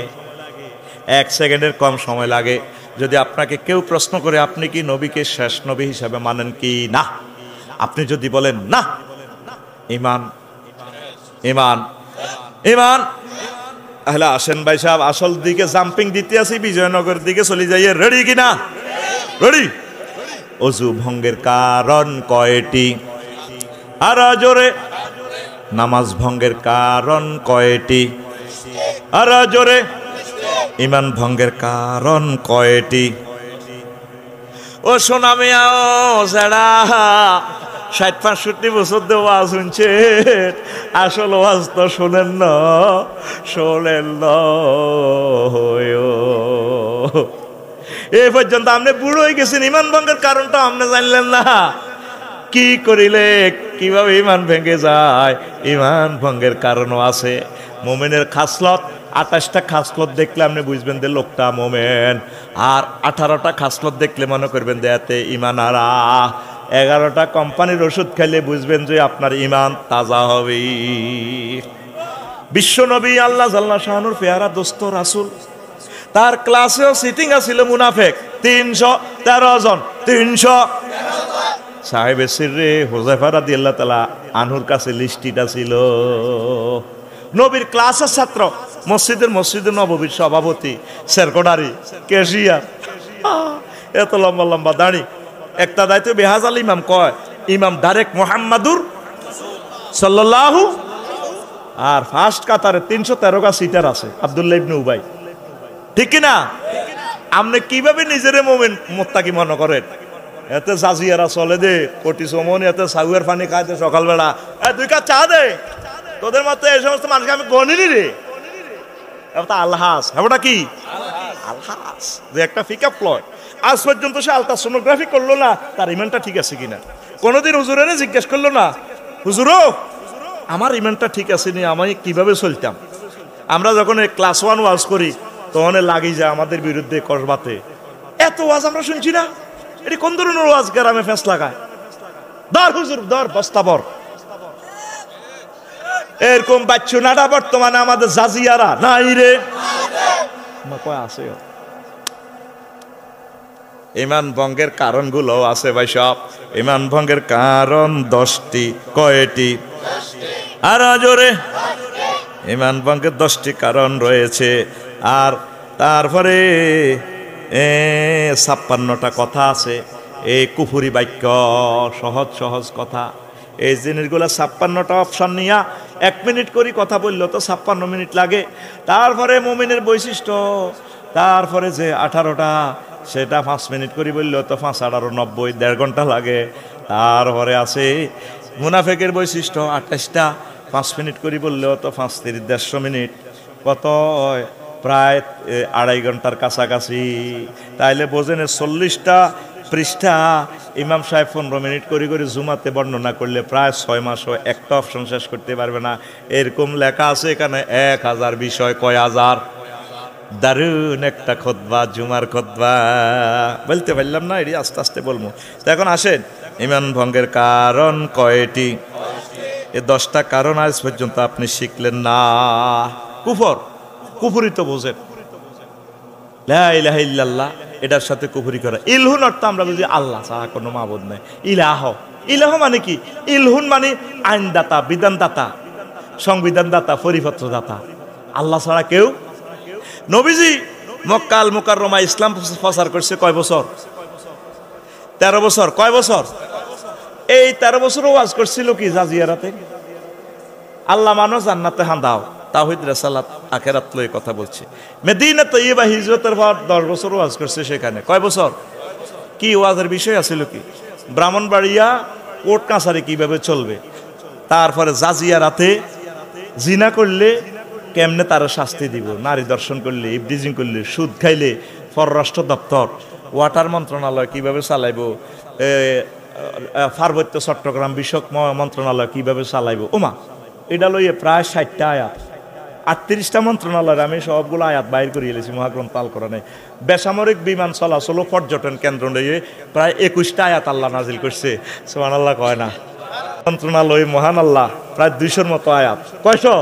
1 সেকেন্ডের কম সময় লাগে। যদি আপনাকে কেউ প্রশ্ন করে আপনি কি নবীকে শেষ নবী হিসাবে মানেন কি না, আপনি যদি বলেন না, ইমান ইমান ইমান, তাহলে আসেন ভাই সাহেব, আসল দিকে জাম্পিং দিতে আসি, বিজয়নগর দিকে চলে যাইয়ে। রেডি কিনা? রেডি। অজু ভঙ্গের কারণ কয়টি? আর জোরে। নামাজ ভঙ্গের কারণ কয়টি? আর জোরে। ইমান ভঙ্গের কারণ কয়টি? ও সোনা মিয়া, ও যারা 60-65 বছর দিয়ে ওয়াজ শুনছে, আসল ওয়াজ তো শোনেন না, শোনেন না। এই পর্যন্ত আপনি বুড়ো হয়ে গেছেন, ইমান ভঙ্গের কারণটা আপনি জানলেন না। কি করিলে কিভাবে ইমান ভেঙে যায়? ইমান ভঙ্গের কারণও আছে। মোমেনের খাসলত 28টা খাসলত দেখলে আপনি বুঝবেন যে লোকটা মোমেন, আর 18টা খাসলত দেখলে মনে করবেন যে এতে ইমান আরা। 11টা কোম্পানির ওষুধ খাইলে বুঝবেন যে আপনার ইমান তাজা হবে। বিশ্বনবী আল্লাহ জাল্লা শাহানুর পেয়ারা দোস্ত রাসূল, তার ক্লাসেও সিটিং আছিল মুনাফেক 313 জন। 313 সাহেবে সিররে হুযায়ফা রাদিয়াল্লাহু তাআলা আনহুর কাছে লিস্টিটা ছিল। নবীর ক্লাসের ছাত্র, মসজিদের নববীর সভাপতি, সেক্রেটারি, ক্যাশিয়ার, এত লম্বা লম্বা দাড়ি। একটা দায়িত্ব বেহাজাল ইমাম কয়, ইমাম ডাইরেক্ট মুহাম্মাদুর সাল্লাল্লাহু। আর ফার্স্ট কাতারে 313 টা সিটার আছে, আব্দুল্লাহ ইবনে উবাই। ঠিক কিনা? আপনি কিভাবে নিজের মোমেন মুত্তাকি মনে করেন? এতে জাজিয়ারা চলে দে, কোটি চমন, এতে সাউয়ের পানি খাইতে সকালবেলা, 2 কাপ চা দে। তোদের মতো এই সমস্ত মানুষকে আমি গণিনি রে। এটা আলহাস, এটা কি আলহাস, যে একটা পিকআপ প্লয়। আজ পর্যন্ত সে আলট্রাসোনোগ্রাফি করলো না, তার ইমানটা ঠিক আছে কিনা। কোনোদিন হুজুরের জিজ্ঞেস করলো না, হুজুরও আমার ইমানটা ঠিক আছে নি, আমি কিভাবে চলতাম। আমরা যখন ক্লাস 1 ওয়াজ করি, তখন লাগি যায় আমাদের বিরুদ্ধে করবাতে। এত ওয়াজ আমরা শুনছি না, এটি কোন ধরনের ওয়াজ? গ্রামে ফেস লাগায়, দর হুজুর দর, বস্তাবর। এরকম বাচ্চু নাটা বর্তমানে আমাদের জাজিয়ারা নাই রে, কয় আছে। ইমান ভঙ্গের কারণগুলো আছে ভাই সব। ইমান ভঙ্গের কারণ 10টি। কয়টি? আর জোরে। ইমান ভঙ্গের 10টি কারণ রয়েছে। আর তারপরে 56টা কথা আছে, এই কুফুরি বাক্য, সহজ সহজ কথা। এই জিনিসগুলো 56টা অপশন নিয়ে 1 মিনিট করে কথা বললো তো 56 মিনিট লাগে। তারপরে মুমিনের বৈশিষ্ট্য, তারপরে যে 18টা, সেটা 5 মিনিট করে বললো তো 5 18 90, 1.5 ঘন্টা লাগে। তারপরে আছে মুনাফেকের বৈশিষ্ট্য 28টা, 5 মিনিট করে বললেও তো 5 30 150 মিনিট, কত প্রায় 2.5 ঘন্টার কাছাকাছি। তাইলে বোঝেন 40টা পৃষ্ঠা ইমাম সাহেব 15 মিনিট করে করে জুমাতে বর্ণনা করলে প্রায় 6 মাসও একটা অপশন শেষ করতে পারবে না। এরকম লেখা আছে এখানে 1000 বিষয়। কয় হাজার? দারুণ একটা খুতবা, জুমার খুতবা। বলতে পারলাম না, এটি আস্তে আস্তে বলবো। তো এখন আসেন, ইমান ভঙ্গের কারণ কয়টি? এই 10টা কারণ আজ পর্যন্ত আপনি শিখলেন না। কুফর, কুফরি তো বোঝেন, লা ইলাহা ইল্লাল্লাহ, এটার সাথে কুফরি করা। ইলহুন অর্থ আমরা বুঝি আল্লাহ ছাড়া কোনো মাবুদ নাই। ইলাহ, ইলাহ মানে কি? ইলহুন মানে আইনদাতা, বিধানদাতা, সংবিধানদাতা, পরিপত্রদাতা। আল্লাহ ছাড়া কেউ। নবীজি মক্কা আল মুকাররমা ইসলাম প্রচার করছে কয় বছর? 13 বছর। কয় বছর? এই 13 বছর ওয়াজ করছিল কি? জাজিয়ারাতে। আল্লাহ মানো, জান্নাতে হাঁদাও, তাওহীদ রিসালাত আখিরাত লয়ে কথা বলছে। মদিনা তয়্যিবা হিজরতের পর 10 বছর ওয়াজ করছে সেখানে। কয় বছর? কি ওয়াজের বিষয় আছিল কি? ব্রাহ্মণবাড়িয়া কোর্ট কাছারি কিভাবে চলবে, তারপরে জাজিয়ারাতে জিনা করলে কেমনে তার শাস্তি দিব, নারী দর্শন করলে, ইভটিজিং করলে, সুদ খাইলে পররাষ্ট্র দপ্তর, ওয়াটার মন্ত্রণালয় কিভাবে চালাইব, পার্বত্য চট্টগ্রাম বিষয়ক মন্ত্রণালয় কিভাবে চালাইব। ওমা, এটা লইয়ে প্রায় 60টা আয়াত, 38টা মন্ত্রণালয়ের আমি সবগুলো আয়াত বাইর করে এলেছি মহাগ্রন্থ আল কোরআনে। বেসামরিক বিমান চলাচল, পর্যটন কেন্দ্র লইয়ে প্রায় 21টা আয়াত আল্লাহ নাজিল করছে। সুবহানাল্লাহ কয় না? মন্ত্রণালয় মহান আল্লাহ প্রায় 200-র মতো আয়াত। কয়শো?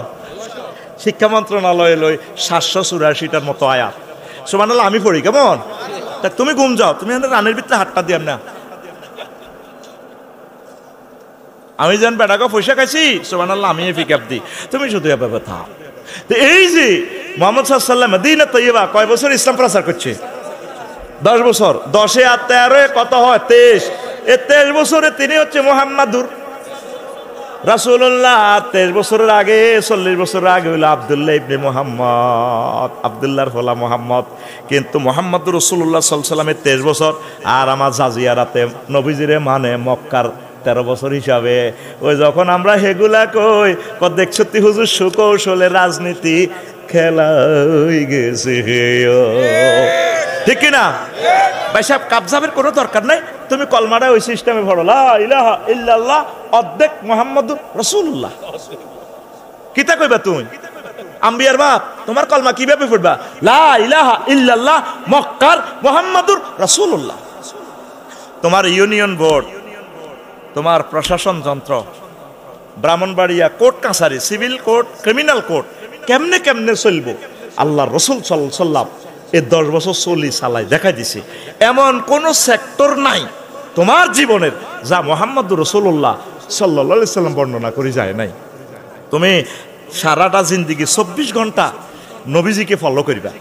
শিক্ষা মন্ত্রণালয়ে লই 784টার মতো আয়াত। সুবহানাল্লাহ আমি পড়ি কেমন? তা তুমি ঘুম যাও, তুমি রানের ভিতরে হাতটা দিয়াম না। আমি যেন বেটাকে পয়সা খাইছি, সুবহানাল্লাহ আমি পিক আপ দিই, তুমি শুধু এভাবে থাক। তো এই যে মুহাম্মদ সাল্লাল্লাহু আলাইহি ওয়াসাল্লাম মদিনা তয়্যিবা কয় বছর ইসলাম প্রচার করছে? 10 বছর। 10 আর 13 কত হয়? 23। এই 23 বছরে তিনি হচ্ছে মুহাম্মাদুর রাসূলুল্লাহ। 23 বছরের আগে, 40 বছরের আগে হইল আব্দুল্লাহ ইবনে মুহাম্মদ, আব্দুল্লাহর ফলা মুহাম্মদ। কিন্তু মুহাম্মদুর রাসূলুল্লাহ সাল্লাল্লাহু আলাইহি ওয়াসাল্লামের 23 বছর, আর আমার জাজিয়ারাতে নবীজিরে মানে মক্কার 13 বছর হিসাবে। ওই যখন আমরা হেগুলা কই দেখছো তি হুজুর সুকৌশলে রাজনীতি খেলা হয়ে গেছে, ঠিক কিনা ভাই সাহেব? কাবজাবের কোনো দরকার নাই, তুমি কলমাটা ওই সিস্টেমে পড়ো, লা ইলাহা ইল্লাল্লাহ অর্ধেক মুহাম্মাদুর রাসূলুল্লাহ। কিতা কইবা তুমি? আম্বিয়ার বাপ, তোমার কলমা কিভাবে পড়বা? লা ইলাহা ইল্লাল্লাহ মক্কার মুহাম্মাদুর রাসূলুল্লাহ। তোমার ইউনিয়ন বোর্ড, তোমার প্রশাসন যন্ত্র, ব্রাহ্মণবাড়িয়া কোর্ট কাছারি, সিভিল কোর্ট, ক্রিমিনাল কোর্ট কেমনে কেমনে চলবো, আল্লাহ রসুল সাল্লাল্লাহু আলাইহি ওয়াসাল্লাম এই 10 বছর চলি চালাই দেখাই দিছে। এমন কোন সেক্টর নাই তোমার জীবনের যা মুহাম্মদুর রাসূলুল্লাহ সাল্লাল্লাহু আলাইহি ওয়াসাল্লাম বর্ণনা করে যায় নাই। তুমি সারাটা জিন্দেগি 24 ঘন্টা নবীজিকে ফলো করিবা,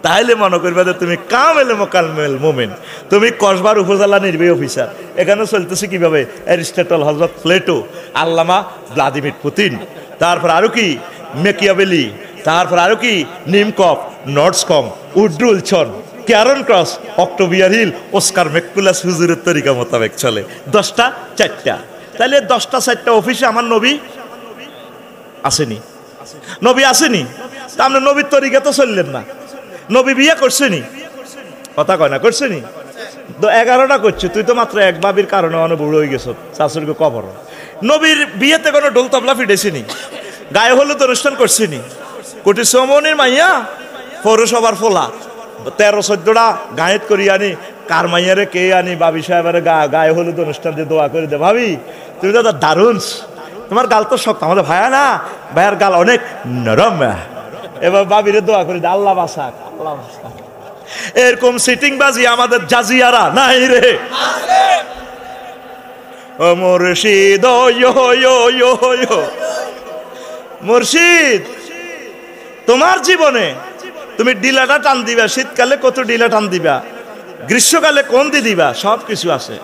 তাহলে মনে করবা যে তুমি কামেল মোকাম্মেল মুমিন। তুমি কসবার উপজেলা নির্বাহী অফিসার, এখানে চলতেছে কিভাবে? অ্যারিস্টটল, হযরত প্লেটো, আল্লামা ভ্লাদিমির পুতিন, তারপর আরো কি মেকিয়াভেলি, তারপর আরো কি নিমকপ, নর্ডসকম, উড্রুলছন, ক্যারন ক্রস, অক্টোবিয়ার হিল, অস্কার ম্যাকুলাস হুজুরের তরিকা মোতাবেক চলে। 10টা 4টা, তাহলে 10টা 4টা অফিসে আমার নবী আসেনি? নবী আসেনি? তা আমরা নবীর তরিকা তো চললেন না। নবী বিয়ে করছেনি? কথা কয় না, করছেনি? 11টা করছে, তুই তো মাত্র এক বাবির কারণে অনেক বুড়ো হয়ে গেছ, শাশুড়িকে কবর। নবীর বিয়েতে কোনো ঢোল তবলা ফিটেছিনি, গায়ে হলুদ অনুষ্ঠান করছিনি, কোটি সমনির মাইয়া পৌরসভার ফোলা 13-14টা গায়েত করি আনি, কার মাইয়ারে কে আনি, বাবি সাহেবের গায়ে হলুদ অনুষ্ঠান দিয়ে দোয়া করে দে। ভাবি তুমি তো দারুণ, তোমার গাল তো শক্ত, আমাদের ভাইয়া না, ভাইয়ার গাল অনেক নরম। এবার বাবিরে দোয়া করি, আল্লাহ বাসাক, আল্লাহ বাসাক। এরকম সিটিং বাজি আমাদের জাজিয়ারা নাই রে। ও মুর্শিদ, ও মুর্শিদ, তোমার জীবনে তুমি ডিলাটা টান দিবা, শীতকালে কত ডিলা টান দিবা, গ্রীষ্মকালে কোন দি দিবা, সব কিছু আছে।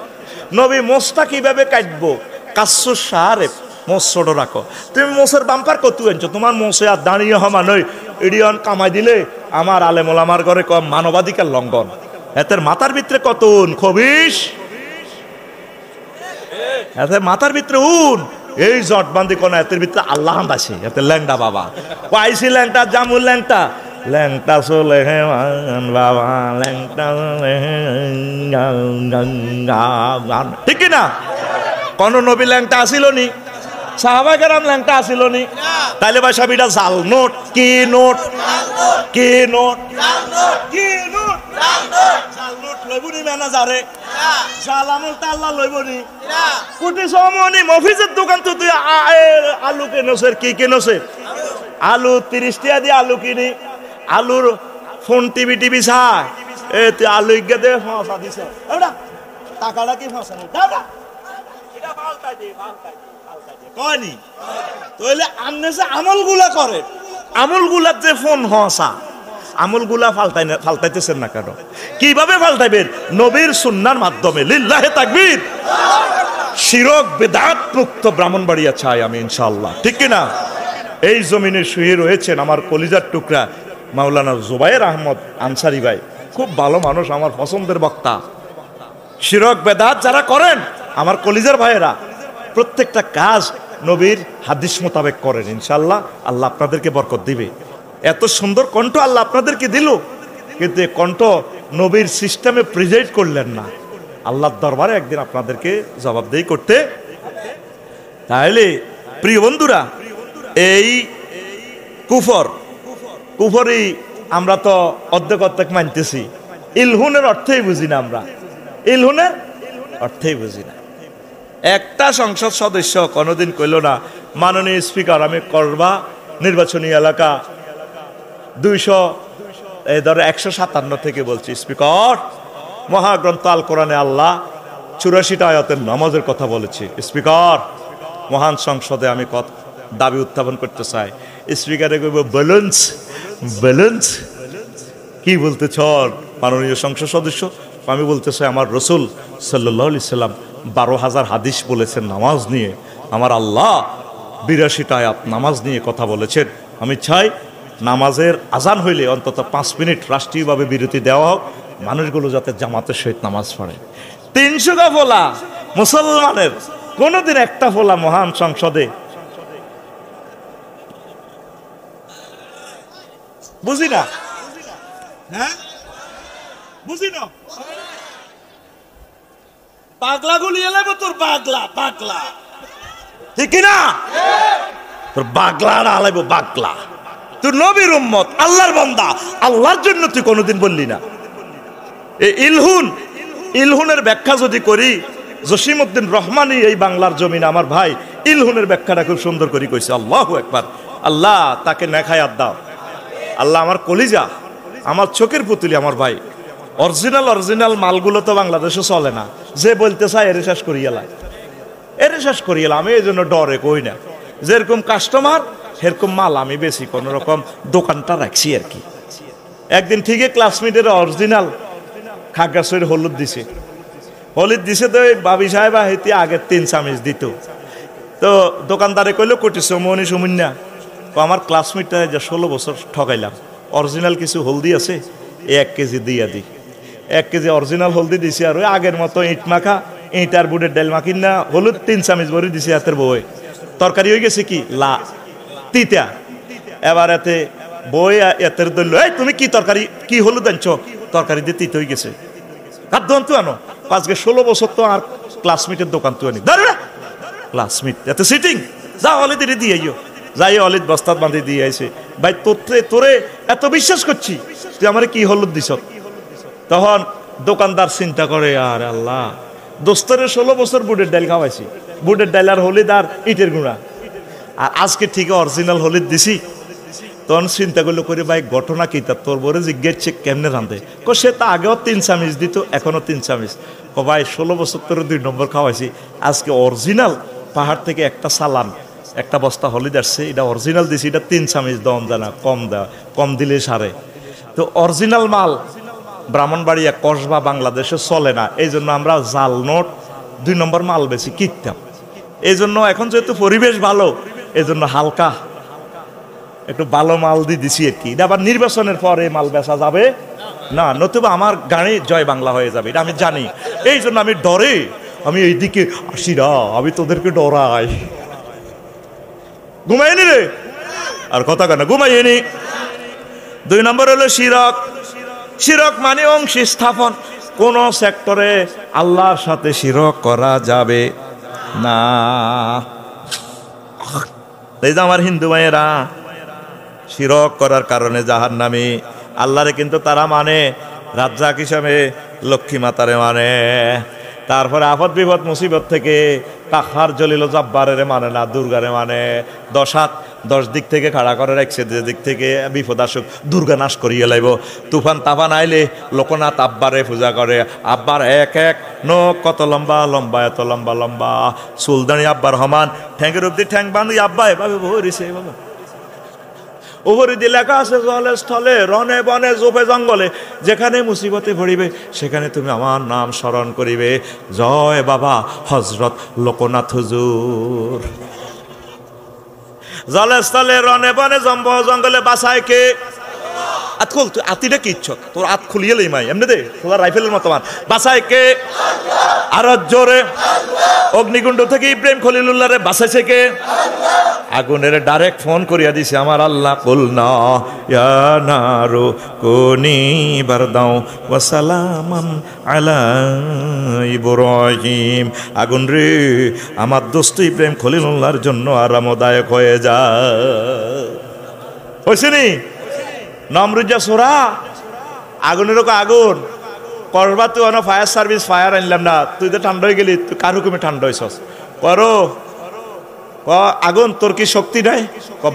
নবী মোষটা কিভাবে কাটবো, কাচ্ছু সারে মোষ ছোট রাখো। তুমি মোষের বাম্পার কত আনছো, তোমার মোষে আর দাঁড়িয়ে হমা নই, ইডিয়ন কামাই দিলে আমার আলেমুল আমার ঘরে কম মানবাধিকার লঙ্ঘন। এতের মাথার ভিতরে কত উন খবিস, এতে মাথার ভিতরে উন, এই জট বান্ধি কোন এতের ভিতরে আল্লাহ আছে, এতে ল্যাংটা বাবা পাইছি, ল্যাংটা জামুর ল্যাংটা, ল্যাংটা চলে বাবা, ল্যাংটা ঠিক না? কোন নবী ল্যাংটা আসিল নি? সাহাবায়ে কেরাম ল্যাংটা আসিল নি? তাইলে ভাই সব এটা জাল নোট। কি নোট? কি নোট? কি নোট? জাল নোট লইবনি ম্যানেজারে, জাল আমলটা আল্লাহ লইবনি। কোটি সমনি মফিজের দোকান তো তুই আলু কেনছের, কি কেনছের? আলু 30 টাকা দিয়ে আলু কিনি, আলুর ফোন টিভি চায়, এ তুই আলু ইজ্ঞা দে ফাঁসা দিছে, টাকাটা কি ফাঁসা নেই, কয়নি? তাহলে আপনি যে আমলগুলা করেন, আমলগুলার যে ফোন হসা, আমলগুলা ফালতাইতেছেন না কেন? কিভাবে ফালতাইবেন? নবীর সুন্নাহর মাধ্যমে। লিল্লাহে তাকবীর। শিরক বিদআত মুক্ত ব্রাহ্মণবাড়িয়া চাই আমি ইনশাআল্লাহ, ঠিক কি না? এই জমিনে শুয়ে রয়েছেন আমার কলিজার টুকরা মাওলানা জুবায়ের আহমদ আনসারী ভাই, খুব ভালো মানুষ, আমার পছন্দের বক্তা। শিরক বেদাত যারা করেন আমার কলিজার ভাইয়েরা, প্রত্যেকটা কাজ নবীর হাদিস মোতাবেক করেন, ইনশাআল্লাহ আল্লাহ আপনাদেরকে বরকত দিবে। এত সুন্দর কণ্ঠ আল্লাহ আপনাদেরকে দিল, কিন্তু এই কণ্ঠ নবীর সিস্টেমে প্রেজেন্ট করলেন না। আল্লাহর দরবারে একদিন আপনাদেরকে জবাবদেহি করতে। তাহলে প্রিয় বন্ধুরা, এই কুফরই আমরা তো অর্ধেক মানতেছি, ইলহুনের অর্থেই বুঝি না, আমরা ইলহুনের অর্থেই বুঝি না। একটা সংসদ সদস্য কোনোদিন কইল না, মাননীয় স্পিকার আমি করবা নির্বাচনী এলাকা 157 থেকে বলছি, স্পিকার মহাগ্রন্থ আল কোরআনে আল্লাহ 84টা আয়াতের নামাজের কথা বলেছি, স্পিকার মহান সংসদে আমি দাবি উত্থাপন করতে চাই। স্পিকারে কইব ব্যালেন্স কি বলতে চল মাননীয় সংসদ সদস্য? আমি বলতে চাই আমার রসুল সাল্লাল্লাহু আলাইহি সাল্লাম 12,000 হাদিস বলেছেন নামাজ নিয়ে, আমার আল্লাহ 82টা আয়াত নামাজ নিয়ে কথা বলেছেন। আমি চাই নামাজের আজান হইলে অন্তত 5 মিনিট রাষ্ট্রীয়ভাবে বিরতি দেওয়া হোক, মানুষগুলো যাতে জামাতের সহিত নামাজ পড়ে। 300 ফোলা মুসলমানের কোনোদিন একটা ফোলা মহান সংসদে বুঝি না, হ্যাঁ বুঝি না। পাগলা গুলি এলাম তোর, পাগলা ঠিক না? তোর বাগলা আলাইব, বাগলা। তুই নবীর উম্মত, আল্লাহর বান্দা, আল্লাহর জন্য তুই কোনোদিন বললি না। এই ইলহুনের ব্যাখ্যা যদি করি, জসিমউদ্দিন রহমানী এই বাংলার জমিন আমার ভাই ইলহুনের ব্যাখ্যাটা খুব সুন্দর করে কইছে। আল্লাহু আকবার। আল্লাহ তাকে নেখায়াত দাও। আল্লাহ আমার কলিজা, আমার চোখের পুতুলি, আমার ভাই। অরিজিনাল মালগুলো তো বাংলাদেশে চলে না, যে বলতে চায় এর শেষ করিয়ে আমি এই জন্য ডরে কই না। যেরকম কাস্টমার সেরকম মাল আমি বেশি, কোন রকম দোকানটা রাখছি আর কি। একদিন ঠিকই ক্লাসমেটের অরিজিনাল খাগড়াছড়ির হলুদ দিছে তো বাবি সাহেব হেতি আগের 3 চামিচ দিত। তো দোকানদারে কইলো কোটি সমনি সুমন্যা, আমার ক্লাসমেটটা 16 বছর ঠকাইলাম, অরিজিনাল কিছু হলদি আছে, 1 কেজি দিয়া দি। 1 কেজি অরিজিনাল হলদি দিছি, আর ওই আগের মতো ইট মাখা ইটার বুটের ডাল মাখিন না, হলুদ 3 চামিচ ভরে দিছি হাতের বউয়ে। তরকারি হয়ে গেছে কি তিতা। এবার এতে বই এতের দল, এই তুমি কি তরকারি কি হলুদ আনছো, তরকারি দিয়ে তিতে হয়ে গেছে। কাদ্দন তো আনো, আজকে 16 বছর তো আর ক্লাসমেটের দোকান তো আনি দাঁড়া ক্লাসমেট এত সিটিং, যা অলিদ দিয়ে আইও, যাই অলিদ বস্তাত বাঁধি দিয়ে আইছে। ভাই তোরে এত বিশ্বাস করছি, তুই আমার কি হলুদ দিছ? তখন দোকানদার চিন্তা করে, আর আল্লাহ দোস্তরে 16 বছর বুটের ডাল খাওয়াইছি, বুটের ডাল আর হলুদ আর ইটের গুঁড়া, আর আজকে ঠিক অরিজিনাল হলিদ দিছি। তখন চিন্তা করলো করে ভাই ঘটনা কি, তা তোর বরে জিজ্ঞেস কেমনে রাঁধে? সে তা আগেও 3 চামিচ দিত, এখনো 3 চামিচ। ভাই 16 বছর তোর 2 নম্বর খাওয়াইছি, আজকে অরিজিনাল পাহাড় থেকে একটা সালান, একটা বস্তা হলিদ আসছে, এটা অরিজিনাল দিছি, এটা 3 চামিচ দম জানা, কম দেওয়া, কম দিলে সারে। তো অরিজিনাল মাল ব্রাহ্মণবাড়িয়া কসবা বাংলাদেশে চলে না, এই জন্য আমরা জাল নোট 2 নম্বর মাল বেশি কিনতাম। এই জন্য এখন যেহেতু পরিবেশ ভালো, এই জন্য হালকা একটু ভালো মাল দিয়ে দিছি আর কি। এটা আবার নির্বাচনের পরে মাল বেচা যাবে না, নতুবা আমার গাড়ি জয় বাংলা হয়ে যাবে, এটা আমি জানি। এই জন্য আমি ডরে, আমি এইদিকে আসি না, আমি তোদেরকে ডরাই। ঘুমাইনি রে, আর কথা কেন ঘুমাইনি। 2 নম্বর হলো শিরক। শিরক মানে অংশী স্থাপন। কোন সেক্টরে আল্লাহর সাথে শিরক করা যাবে না। এই যে আমার হিন্দু ভাইয়েরা শিরক করার কারণে জাহান্নামী। আল্লাহরে কিন্তু তারা মানে রাজ্জাক হিসাবে, লক্ষ্মী মাতারে মানে, তারপরে আপদ বিপদ মুসিবত থেকে কাহার জলিল জব্বারের মানে না, দুর্গারে মানে। 10 দিক থেকে খাড়া করে রাখছে, যে দিক থেকে বিপদ আসুক দুর্গা নাশ করিয়ে লাইব। তুফান তাফান আইলে লোকনাথ আব্বারে পূজা করে। আব্বার এক নখ কত লম্বা লম্বা, এত লম্বা লম্বা, সুলদানি আব্বার হমান, ঠ্যাঙ্গের অব্দি ঠ্যাং বান্ধি আব্বা এভাবে ভরিছে। বাবা ওপরে দিয়ে লেখা আছে, জলে স্থলে রনে বনে জোপে জঙ্গলে যেখানে মুসিবতে পড়িবে সেখানে তুমি আমার নাম স্মরণ করিবে। জয় বাবা হযরত লোকনাথ হুজুর। জলে স্থলে রনে বনে জঙ্গলে বাসায় কে? আত খুল, তুই আতিটা কি ইচ্ছ, তোর আত খুলিয়ে লই মাই এমনি দে, তোর রাইফেলের মতো মান। বাসায় কে? আরো জোরে। অগ্নিকুণ্ড থেকে ইব্রাহিম খলিলুল্লাহ রে বাসাইছে কে? আগুনের ডাইরেক্ট ফোন করিয়া দিছে আমার আল্লাহ। কুলনা ইয়া নারু কুনি বারদাও ওয়া সালামান আলা ইব্রাহিম। আগুন রে আমার দোস্ত ইব্রাহিম খলিলুল্লাহর জন্য আরামদায়ক হয়ে যা। হইছে নি? নমরুজা সোরা আগুনের আগুন করবা। তুই অন ফায়ার সার্ভিস ফায়ার আনলাম না, তুই তো ঠান্ডা হয়ে গেলি, তুই কার হুকুমে ঠান্ডা হয়েছস? করো আগুন, তোর কি শক্তি নাই?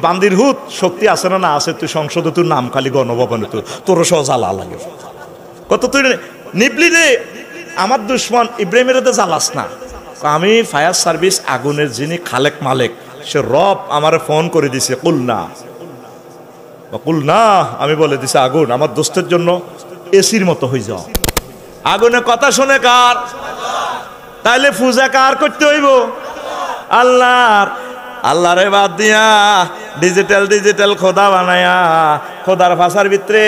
বান্দির হুত শক্তি আছে না? না আছে। তুই সংসদে তোর নাম খালি গণভবনে তোর সহ জ্বালা লাগে কত, তুই নিবলি রে। আমার দুশ্মন ইব্রাহিমের জ্বালাস না। আমি ফায়ার সার্ভিস আগুনের যিনি খালেক মালেক, সে রব আমার ফোন করে দিছে। কুলনা আমি বলে দিছে আগুন আমার দোস্তের জন্য এসির মতো হয়ে যাও। আগুনের কথা শুনে কার? তাইলে পূজা কার করতে হইব? আল্লাহর। আল্লাহরে বাদ দিয়া ডিজিটাল খোদা বানায়া, খোদার ভাষার ভিতরে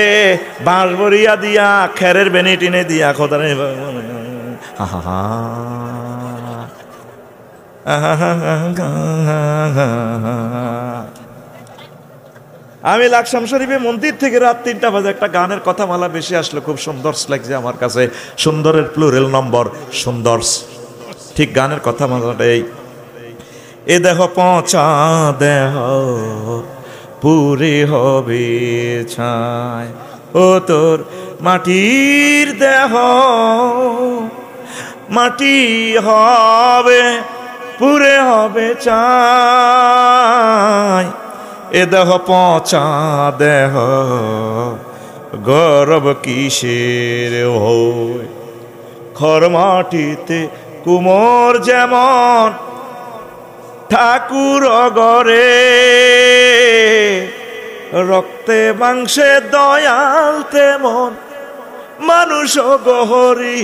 বাঁশ বরিয়া দিয়া, খেরের বেনি টিনে দিয়া খোদার। আমি লাকসাম শরীফে মন্দির থেকে রাত 3টা বাজে একটা গানের কথা মালা বেশি আসলো, খুব সুন্দর লাগছে আমার কাছে। সুন্দরের প্লুরাল নম্বর সুন্দর। ঠিক গানের কথা মালাটা এই, এ দেহ পচা দেহ পুরে হবে ছাই, ও তোর মাটির দেহ মাটি হবে পুরে হবে ছাই। এ দেহ পচা দেহ গৌরব কিসের হয়? খর মাটিতে কুমোর যেমন ঠাকুর গড়ে, রক্তে মাংসে দয়াল তেমন মানুষ গহরি।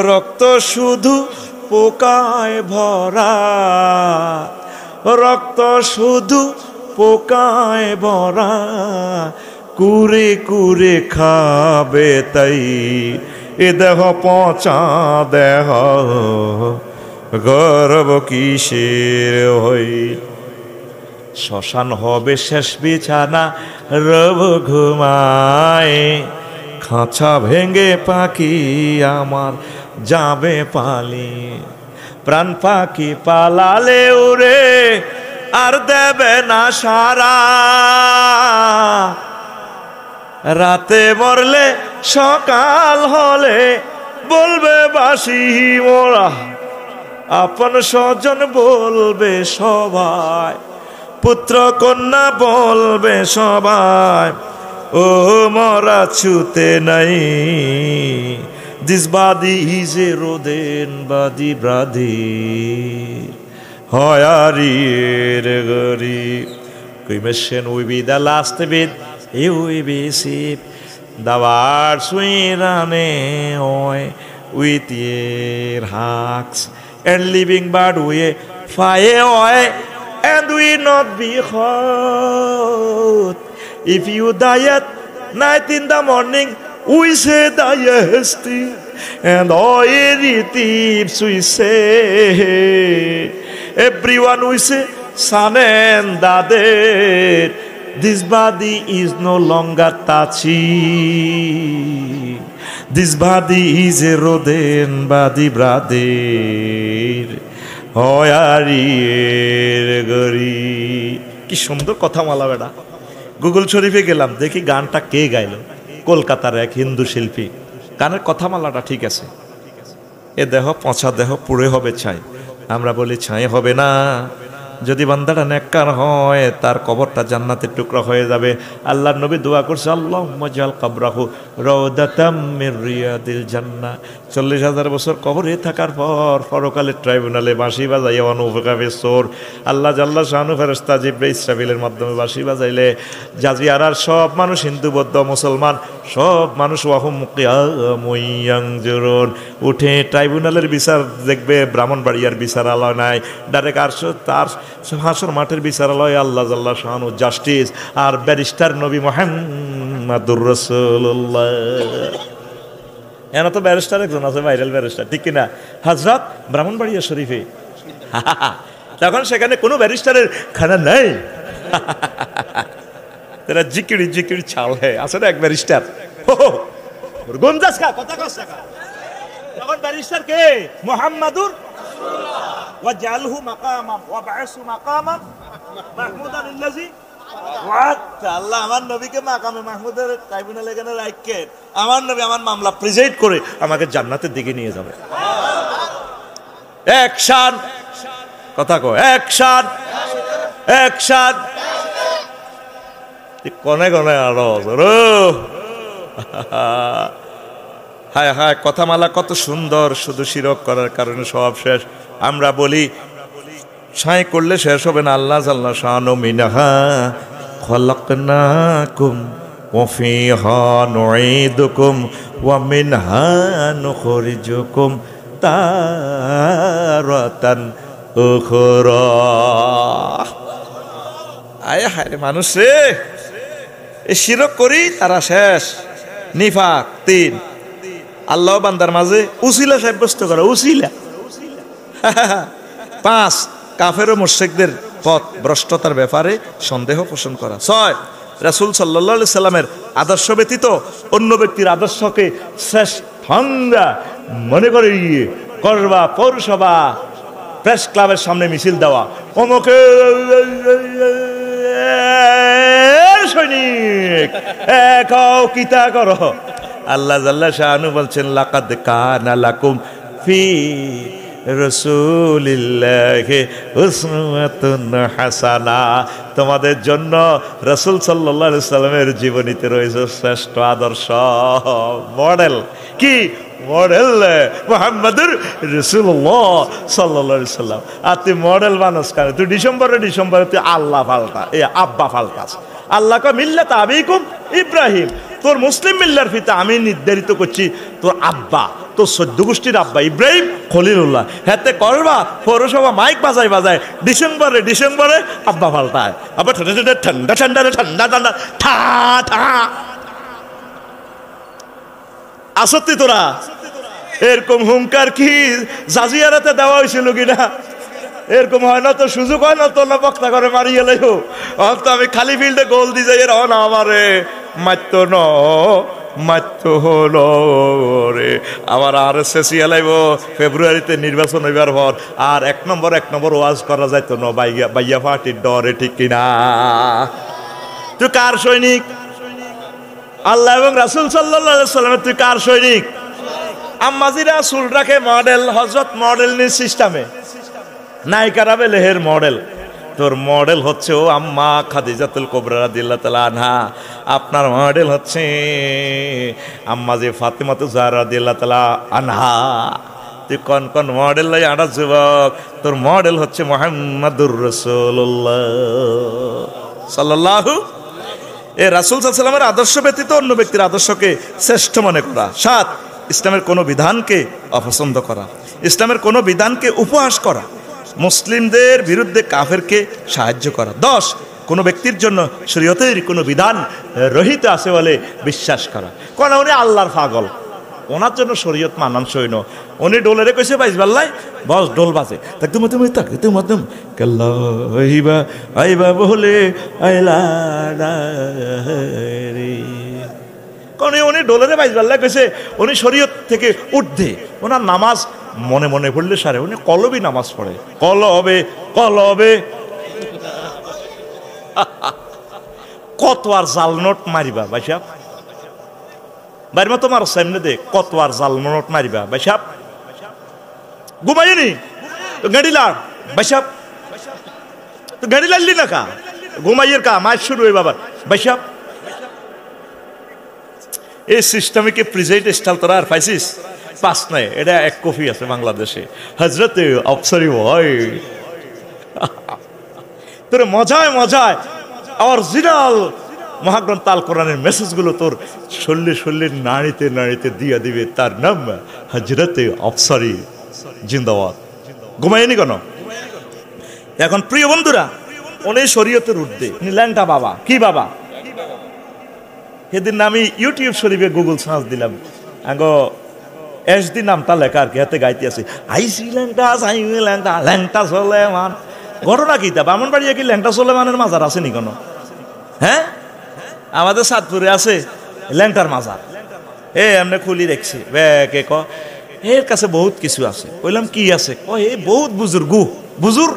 রক্ত শুধু পোকায় ভরা, রক্ত শুধু পোকায় ভরা, কুরে কুরে খাবে তাই। এ দেহ পচা দেহ গর্ব কিসের হই? শ্মশান হবে শেষ বিছানা, রব ঘুমায়। খাঁচা ভেঙে পাখি আমার যাবে পালি, প্রাণ পাখি পালালে উড়ে আর দেবে না সারা। রাতে মরলে সকাল হলে বলবে বাসি মোরা, আপন স্বজন বলবে সবাই পুত্র কন্যা বলবে সবাই, ও মরা ছুতে নাই। This body is a rodent body brother. Hoyarier gori. Commission will be the last bit. He will be safe. The words we run away with your hugs. And living bird we fly away. And we not be hurt. If you die at night in the morning, we say dynasty, and all thieves we say, everyone we say son and daughter. This body is no longer touchy. This body is a rodent body brother. Hoyarier gori. কি সুন্দর কথা মালা বেটা। Google শরীফে গেলাম, দেখি গানটা কে গাইল। কলকাতার এক হিন্দু শিল্পী। গানের কথামালাটা ঠিক আছে। এ দেহ পচা দেহ পুড়ে হবে ছাই। আমরা বলি ছাই হবে না, যদি বান্দাটা নেককার হয় তার কবরটা জান্নাতের টুকরা হয়ে যাবে। আল্লাহর নবী দোয়া করছে, আল্লাহুম্মা জাল কবরাহু রাউদাতাম মির রিয়াদিল জান্নাহ। 40,000 বছর কবরে থাকার পর পরকালের ট্রাইব্যুনালে বাঁশি বাজাইয়া অনুফাবে সোর আল্লাহ জাল্লা শানু ফেরেশতা জিবরাইল ইসরাফিলের মাধ্যমে বাঁশি বাজাইলে জাজিয়ারার সব মানুষ, হিন্দু বৌদ্ধ মুসলমান সব মানুষ ওয়াহুম কিয়ামুন ইয়ানজুরুন, উঠে ট্রাইব্যুনালের বিচার দেখবে। ব্রাহ্মণবাড়িয়ার বিচারালয় নাই, ডাইরেক্ট তার হাসর মাঠের বিচারালয় আল্লাহ জাল্লা শানু জাস্টিস আর ব্যারিস্টার নবী মুহাম্মদুর রাসূলুল্লাহ। এনা তো ব্যারিস্টার একজন আছে, ভাইরাল ব্যারিস্টার, ঠিক কিনা? হযরত ব্রাহ্মণবাড়িয়া শরীফে। তখন সেখানে কোনো ব্যারিস্টারের খানা নাই। তারা জিকিড়ি জিকিড়ি ছাল হে আছে না এক ব্যারিস্টার। গঞ্জাস কা কথা কইছে কা। তখন ব্যারিস্টার কে? মুহাম্মাদুর রাসূলুল্লাহ। ওয়াজআলহু মাকামা ওয়া বা'সু মাকামা মাহমুদান আল্লাযী ওয়া'আদতা। আল্লাহ আমার নবীকে মাকামে মাহমুদের ট্রাইব্যুনালে এখানে রাখকে আমার নবী আমার মামলা প্রেজেন্ট করে আমাকে জান্নাতের দিকে নিয়ে যাবে। অ্যাকশন, কথা কো, অ্যাকশন অ্যাকশন। কনে কনে আরো হায় হায়, কথামালা কত সুন্দর, শুধু শিরক করার কারণে সব শেষ। আমরা বলি ছাই করলে শেষ হবে না। আল্লাহ জাল্লা শানু মিনহা খলাকনাকুম ওয়া ফিহা নুঈদুকুম ওয়া মিনহা নুখরিজুকুম তারাতান উখরা। আয় হায় মানুষ রে, এ শিরক করি তারা শেষ। নিফাক 3, আল্লাহ বান্দার মাঝে উসিলা সাব্যস্ত করা, উসিলা। 5, কাফের ও মুশরিকদের পথ ভ্রষ্টতার ব্যাপারে সন্দেহ পোষণ করা। 6, রাসূল সাল্লাল্লাহু আলাইহি সাল্লামের আদর্শ ব্যতীত অন্য ব্যক্তির আদর্শকে শ্রেষ্ঠ মনে করে করবা, পৌরসভা প্রেস ক্লাবের সামনে মিছিল দেওয়া, অমুকে সৈনিক কিতা করো। আল্লাহ জাল্লা শানু বলছেন, লাকাদ কানা লাকুম ফি রাসূলিল্লাহি উসওয়াতুন হাসানা। তোমাদের জন্য রাসূল সাল্লাল্লাহু আলাইহি সাল্লামের জীবনীতে রয়েছে শ্রেষ্ঠ আদর্শ, মডেল। কি মডেল? মুহাম্মাদুর রাসূলুল্লাহ সাল্লাল্লাহু আলাইহি সাল্লাম। আর তুই মডেল বানাস কেন? তুই ডিসেম্বরে তুই আল্লাহ ফালতা, এ আব্বা ফালতাস। আল্লাহ কা মিল্লাত আবিকুম ইব্রাহিম, তোর মুসলিম মিল্লার ফিতা আমি নির্ধারিত করছি তোর আব্বা, তোর 14 গোষ্ঠীর আব্বা ইব্রাহিম খলিলুল্লাহ। হাতে করবা পৌরসভা মাইক বাজায় বাজায় ডিসেম্বরে আব্বা ফালতায়, আবার ঠান্ডা ঠান্ডা ঠান্ডা ঠান্ডা ঠান্ডা ঠা ঠা। আসত্তি তোরা এরকম হুঙ্কার কি জাজিয়ারাতে দেওয়া হয়েছিল কিনা? এরকম হয় না তো, সুযোগ হয় না তো, না বক্তা করে মারিয়ে লাইও। তো আমি খালি ফিল্ডে গোল দিয়ে যাই, এর না আমারে মাত্র হলো রে। আবার RSS লাইব ফেব্রুয়ারিতে নির্বাচন হইবার পর, আর এক নম্বর ওয়াজ করা যাইতো না বাইয়া পার্টির ডরে, ঠিক কিনা? তুই কার সৈনিক? আল্লাহ এবং রাসূল সাল্লাল্লাহু আলাইহি সাল্লামের। তুই কার সৈনিক? আম্মাজিরা চুল রাখে মডেল, হযরত মডেল নিয়ে সিস্টেমে, নায়িকারা বেলেহের মডেল। তোর মডেল হচ্ছে ও আম্মা খাদিজাতুল কুবরা রাদিয়াল্লাহু তাআলা আনহা, আপনার মডেল হচ্ছে আম্মা যে ফাতেমাতুজ জাহরা রাদিয়াল্লাহু তাআলা আনহা। তুই কোন কোন মডেল লাই আনা যুবক, তোর মডেল হচ্ছে মুহাম্মাদুর রাসূলুল্লাহ সাল্লাল্লাহু। এ রাসূল সাল্লাল্লাহু আলাইহি ওয়াসাল্লামের আদর্শ ব্যতীত অন্য ব্যক্তির আদর্শকে শ্রেষ্ঠ মনে করা। 7, ইসলামের কোনো বিধানকে অপছন্দ করা, ইসলামের কোনো বিধানকে উপহাস করা, মুসলিমদের বিরুদ্ধে কাফেরকে সাহায্য করা। 10, কোনো ব্যক্তির জন্য শরীয়তের কোনো বিধান রহিত আছে বলে বিশ্বাস করা। কোন উনি আল্লাহর পাগল, ওনার জন্য শরীয়ত মানানসই ন, উনি ডোলে রেখেছে বাইশ বাল্লাই বস ডোল বাজে একদম তুমি তাকে তো মধ্যম কাল্লাহিবা আইবা বলে আইলা রে, কারণ উনি ডোলেরে বাইশ বাল্লাই কইছে উনি শরীয়ত থেকে ঊর্ধ্বে। ওনার নামাজ মনে মনে পড়লে সারে, উনি কলবি নামাজ পড়ে, কলবে কলবে। কত আর জাল নোট মারিবা ভাই সাহেব, বাইর মতো মার সামনে দে, কত আর জাল নোট মারিবা ভাই সাহেব। ঘুমাইনি তো গাড়ি লাগ ভাই সাহেব, তো গাড়ি লাগলি না কা ঘুমাইয়ের কা মাছ শুরু হয়ে বাবা ভাই সাহেব। এই সিস্টেমিকে প্রিজাইড স্টাইল তোরা আর পাইছিস? পাস নাই, এটা এক কফি আছে বাংলাদেশে, হজরতে আফসারি ভাই। তোর মজায় মজায় অরিজিনাল মহাগ্রন্থ আল কোরআনের মেসেজগুলো তোর শল্যে শল্যে নাড়িতে নাড়িতে দিয়া দিবে। তার নাম হজরতে আফসারি জিন্দাবাদ। ঘুমায়নি কেন? এখন প্রিয় বন্ধুরা, উনি শরীয়তের ঊর্ধ্বে, ল্যাংটা বাবা। কি বাবা? সেদিন আমি ইউটিউব শরীফে গুগল সার্চ দিলাম, আগো এসডি নামটা লেখা আর কি, হাতে গাইতে আছে আইসি ল্যাংটা ল্যাংটা ল্যাংটা সোলেমান। ঘটনা কি তা বামন বাড়িয়া কি ল্যাংটা সোলেমানের মাজার আছে নি কোনো? হ্যাঁ, আমাদের সাতপুরে আছে ল্যাংটার মাজার। এমনি খুলি দেখছি কে ক এর কাছে বহুত কিছু আছে। বললাম কি আছে? এই বহুত বুজুর গু বুজুর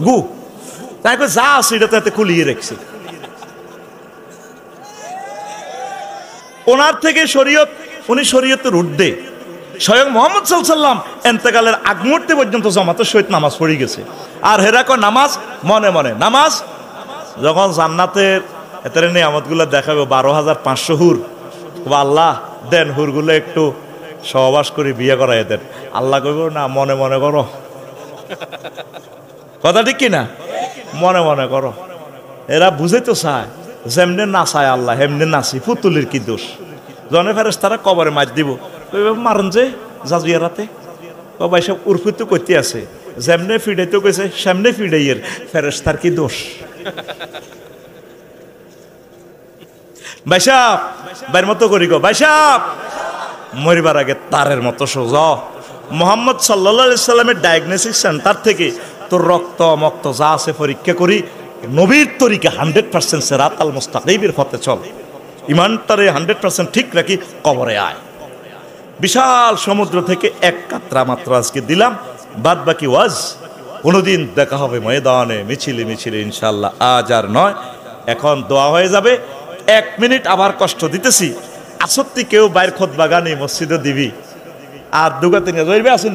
গু, তাই যা আছে এটা তো খুলিয়ে রেখছি। ওনার থেকে শরীয়ত, উনি শরীয়তের ঊর্ধ্বে। স্বয়ং মুহাম্মদ সাল্লাল্লাহু আলাইহি ওয়াসাল্লাম এন্তেকালের আগ মুহূর্তে পর্যন্ত জামাতের সহিত নামাজ পড়ে গেছে। আর হেরা কয় নামাজ মনে মনে। নামাজ যখন জান্নাতের এতের নিয়ামতগুলো দেখাবে 12,500 হুর, আল্লাহ দেন হুরগুলো একটু সহবাস করে বিয়ে করাই দেন। আল্লাহ কইব না মনে মনে করো। কথা ঠিক কিনা? মনে মনে করো। এরা বুঝে তো চায়, যেমনে নাচায় আল্লাহ হেমনে নাচি, পুতুলির কি দোষ? জনে ফেরেশতারা কবরে মাছ দিব, মারেন যে জাজুয়ারাতে বাবা এসব উর্ফিত করতে আছে, যেমনে ফিডাইতে কইছে সেমনে ফিডাইয়ের, ফেরেশতার কি দোষ? বাইসাব বাইর মতো করি গো, বাইসাব মরিবার আগে তারের মতো সোজা। মুহাম্মদ সাল্লাল্লাহু আলাইহি সাল্লামের ডায়াগনস্টিক সেন্টার থেকে তোর রক্ত মক্ত যা আছে পরীক্ষা করি, নবীর তরিকা 100% সিরাত আল মুস্তাকিমের পথে চল, ইমানটারে 100% ঠিক রাখি, কবরে আয়। বিশাল সমুদ্র থেকে এক কাতরা মাত্র আজকে দিলাম, বাদ বাকি ওয়াজ কোনোদিন দেখা হবে ময়দানে মিছিলে মিছিলে ইনশাআল্লাহ। আজ আর নয়, এখন দোয়া হয়ে যাবে। 1 মিনিট আবার কষ্ট দিতেছি, আসত্তি কেউ বাইর খোদ বাগানে মসজিদে দিবি আর দুগাতে নিয়ে রইবে আসুন।